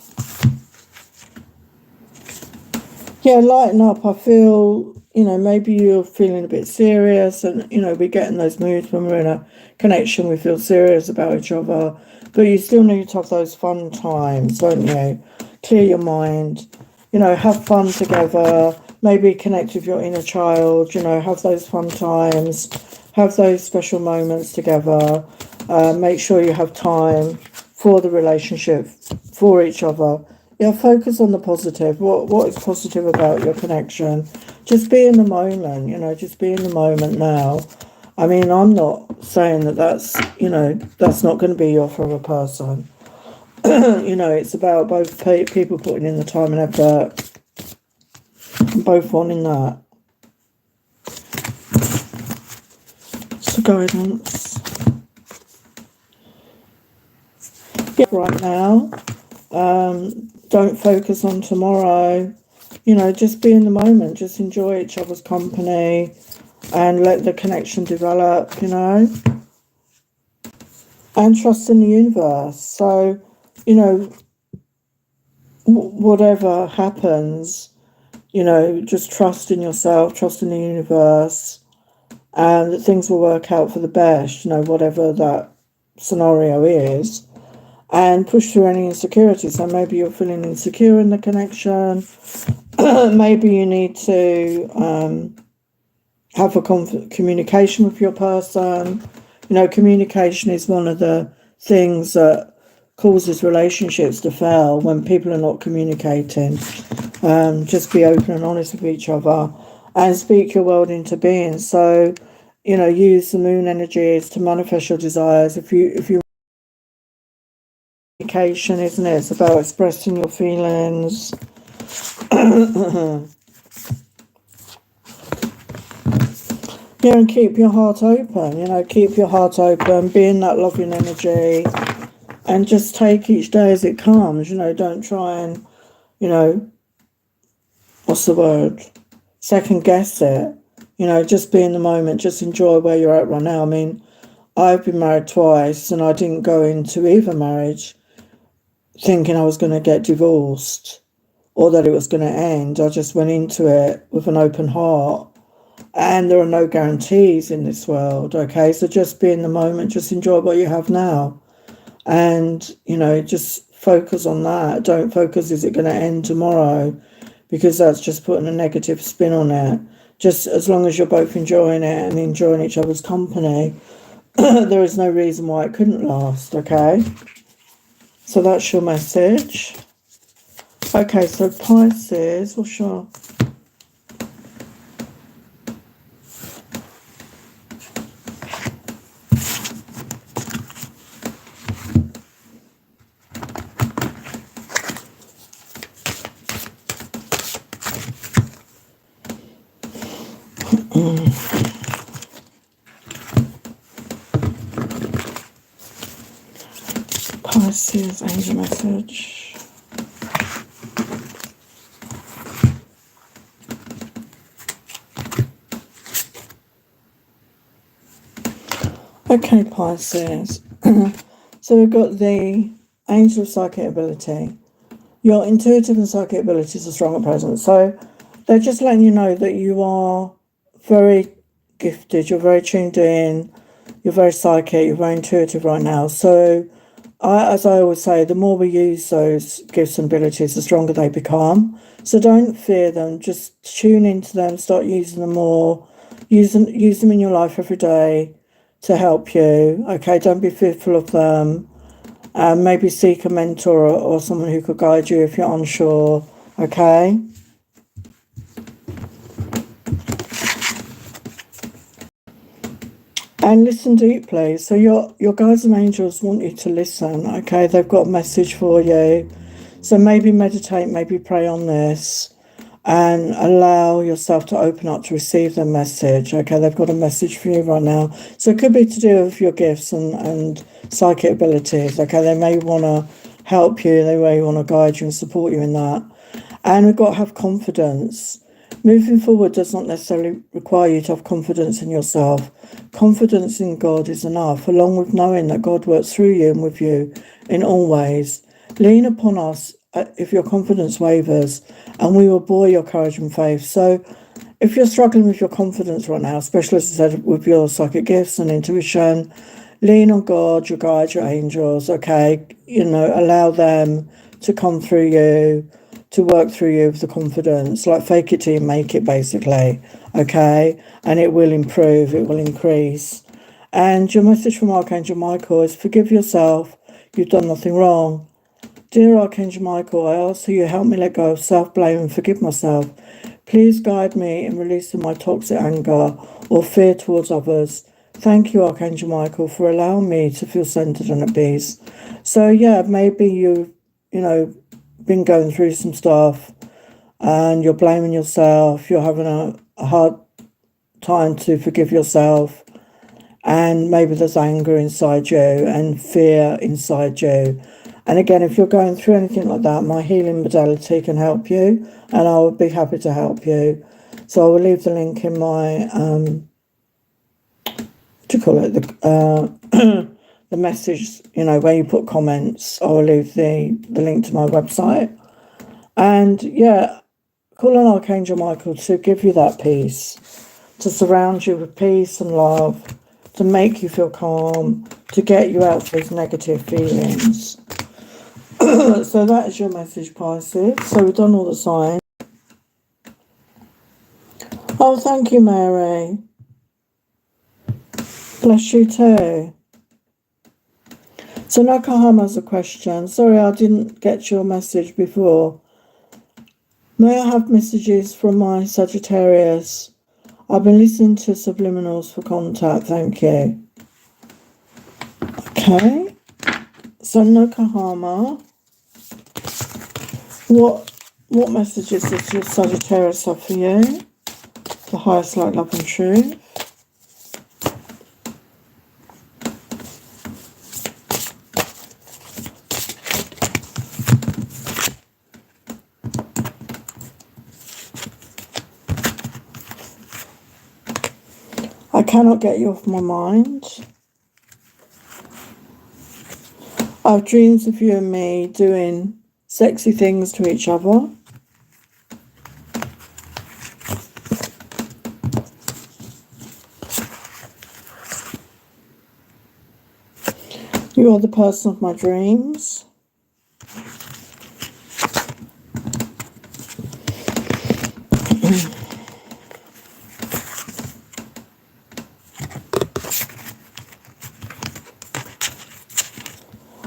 Yeah, lighten up. I feel, maybe you're feeling a bit serious, and, we get in those moods when we're in a connection, we feel serious about each other, but you still need to have those fun times, don't you? Clear your mind, have fun together, maybe connect with your inner child, have those fun times, have those special moments together, make sure you have time for the relationship, for each other. Yeah, focus on the positive. What is positive about your connection? Just be in the moment, just be in the moment now. I mean, I'm not saying that's not going to be your forever person. It's about both people putting in the time and effort, both wanting that. So guidance. Yeah, right now. Don't focus on tomorrow. Just be in the moment. Just enjoy each other's company and let the connection develop, and trust in the universe. So, whatever happens, just trust in yourself, trust in the universe, and that things will work out for the best, whatever that scenario is. And push through any insecurity. So maybe you're feeling insecure in the connection. Maybe you need to have a communication with your person. Communication is one of the things that causes relationships to fail when people are not communicating. Just be open and honest with each other and speak your world into being. So, use the moon energies to manifest your desires. If you communication, isn't it? It's about expressing your feelings. Yeah, and keep your heart open, keep your heart open, be in that loving energy, and just take each day as it comes, don't try and, what's the word? Second guess it. Just be in the moment, just enjoy where you're at right now. I mean, I've been married twice, and I didn't go into either marriage thinking I was going to get divorced or that it was going to end. I just went into it with an open heart, and there are no guarantees in this world, okay? So just be in the moment, just enjoy what you have now, and, just focus on that. Don't focus, is it going to end tomorrow? Because that's just putting a negative spin on it. Just as long as you're both enjoying it and enjoying each other's company, there is no reason why it couldn't last, okay? So that's your message. Okay, so Pisces, what's your... Pisces, angel message. Okay, Pisces. So we've got the angel of psychic ability. Your intuitive and psychic abilities are strong at present. So they're just letting you know that you are very gifted, you're very tuned in, you're very psychic, you're very intuitive right now. So as I always say, the more we use those gifts and abilities, the stronger they become. So don't fear them, just tune into them, start using them more, use them in your life every day to help you. Okay, don't be fearful of them. Maybe seek a mentor or someone who could guide you if you're unsure. Okay. And listen deeply. So your guides and angels want you to listen. Okay, they've got a message for you. So maybe meditate, maybe pray on this, and allow yourself to open up to receive their message. Okay, they've got a message for you right now. So it could be to do with your gifts and psychic abilities. Okay, they may want to help you, they may want to guide you and support you in that. And we've got to have confidence. Moving forward does not necessarily require you to have confidence in yourself. Confidence in God is enough, along with knowing that God works through you and with you in all ways. Lean upon us if your confidence wavers, and we will buoy your courage and faith. So if you're struggling with your confidence right now, especially as I said, with your psychic gifts and intuition, lean on God, your guides, your angels, okay? Allow them to come through you, to work through you with the confidence, like fake it till you make it, basically, okay? And it will improve, it will increase. And your message from Archangel Michael is forgive yourself, you've done nothing wrong. Dear Archangel Michael, I ask that you help me let go of self-blame and forgive myself. Please guide me in releasing my toxic anger or fear towards others. Thank you, Archangel Michael, for allowing me to feel centered and at peace. So yeah, maybe you've, been going through some stuff and you're blaming yourself, you're having a hard time to forgive yourself, and maybe there's anger inside you and fear inside you. And again, if you're going through anything like that, my healing modality can help you, and I would be happy to help you. So I will leave the link in my the message, where you put comments. I will leave the link to my website. And yeah, call on Archangel Michael to give you that peace, to surround you with peace and love, to make you feel calm, to get you out of those negative feelings. So that is your message, Pisces. So we've done all the signs. Oh, thank you, Mary. Bless you too. So Nakahama has a question. Sorry, I didn't get your message before. May I have messages from my Sagittarius? I've been listening to subliminals for contact. Thank you. Okay. So Nakahama, what messages does your Sagittarius have for you? The highest light, love and truth. I cannot get you off my mind. I have dreams of you and me doing sexy things to each other. You are the person of my dreams.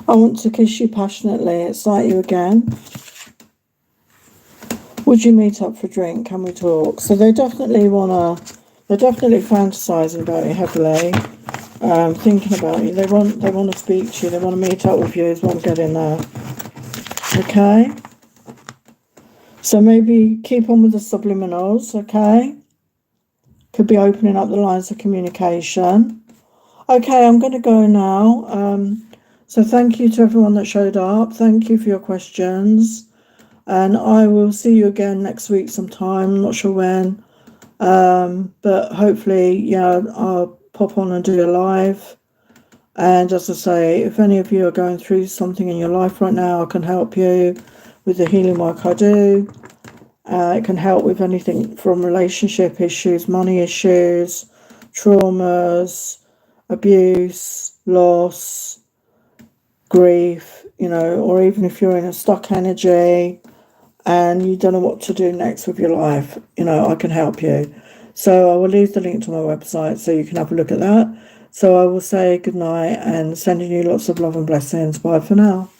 I want to kiss you passionately, excite you again. Would you meet up for a drink? Can we talk? So they definitely they're definitely fantasizing about you heavily, thinking about you. They want to speak to you. They want to meet up with you is what I'm getting there. Okay? So maybe keep on with the subliminals, okay? Could be opening up the lines of communication. Okay, I'm going to go now. So thank you to everyone that showed up. Thank you for your questions. And I will see you again next week sometime. I'm not sure when. But hopefully, I'll pop on and do a live. And as I say, if any of you are going through something in your life right now, I can help you with the healing work I do. It can help with anything from relationship issues, money issues, traumas, abuse, loss, grief, or even if you're in a stuck energy and you don't know what to do next with your life, I can help you. So I will leave the link to my website so you can have a look at that. So I will say good night and sending you lots of love and blessings. Bye for now.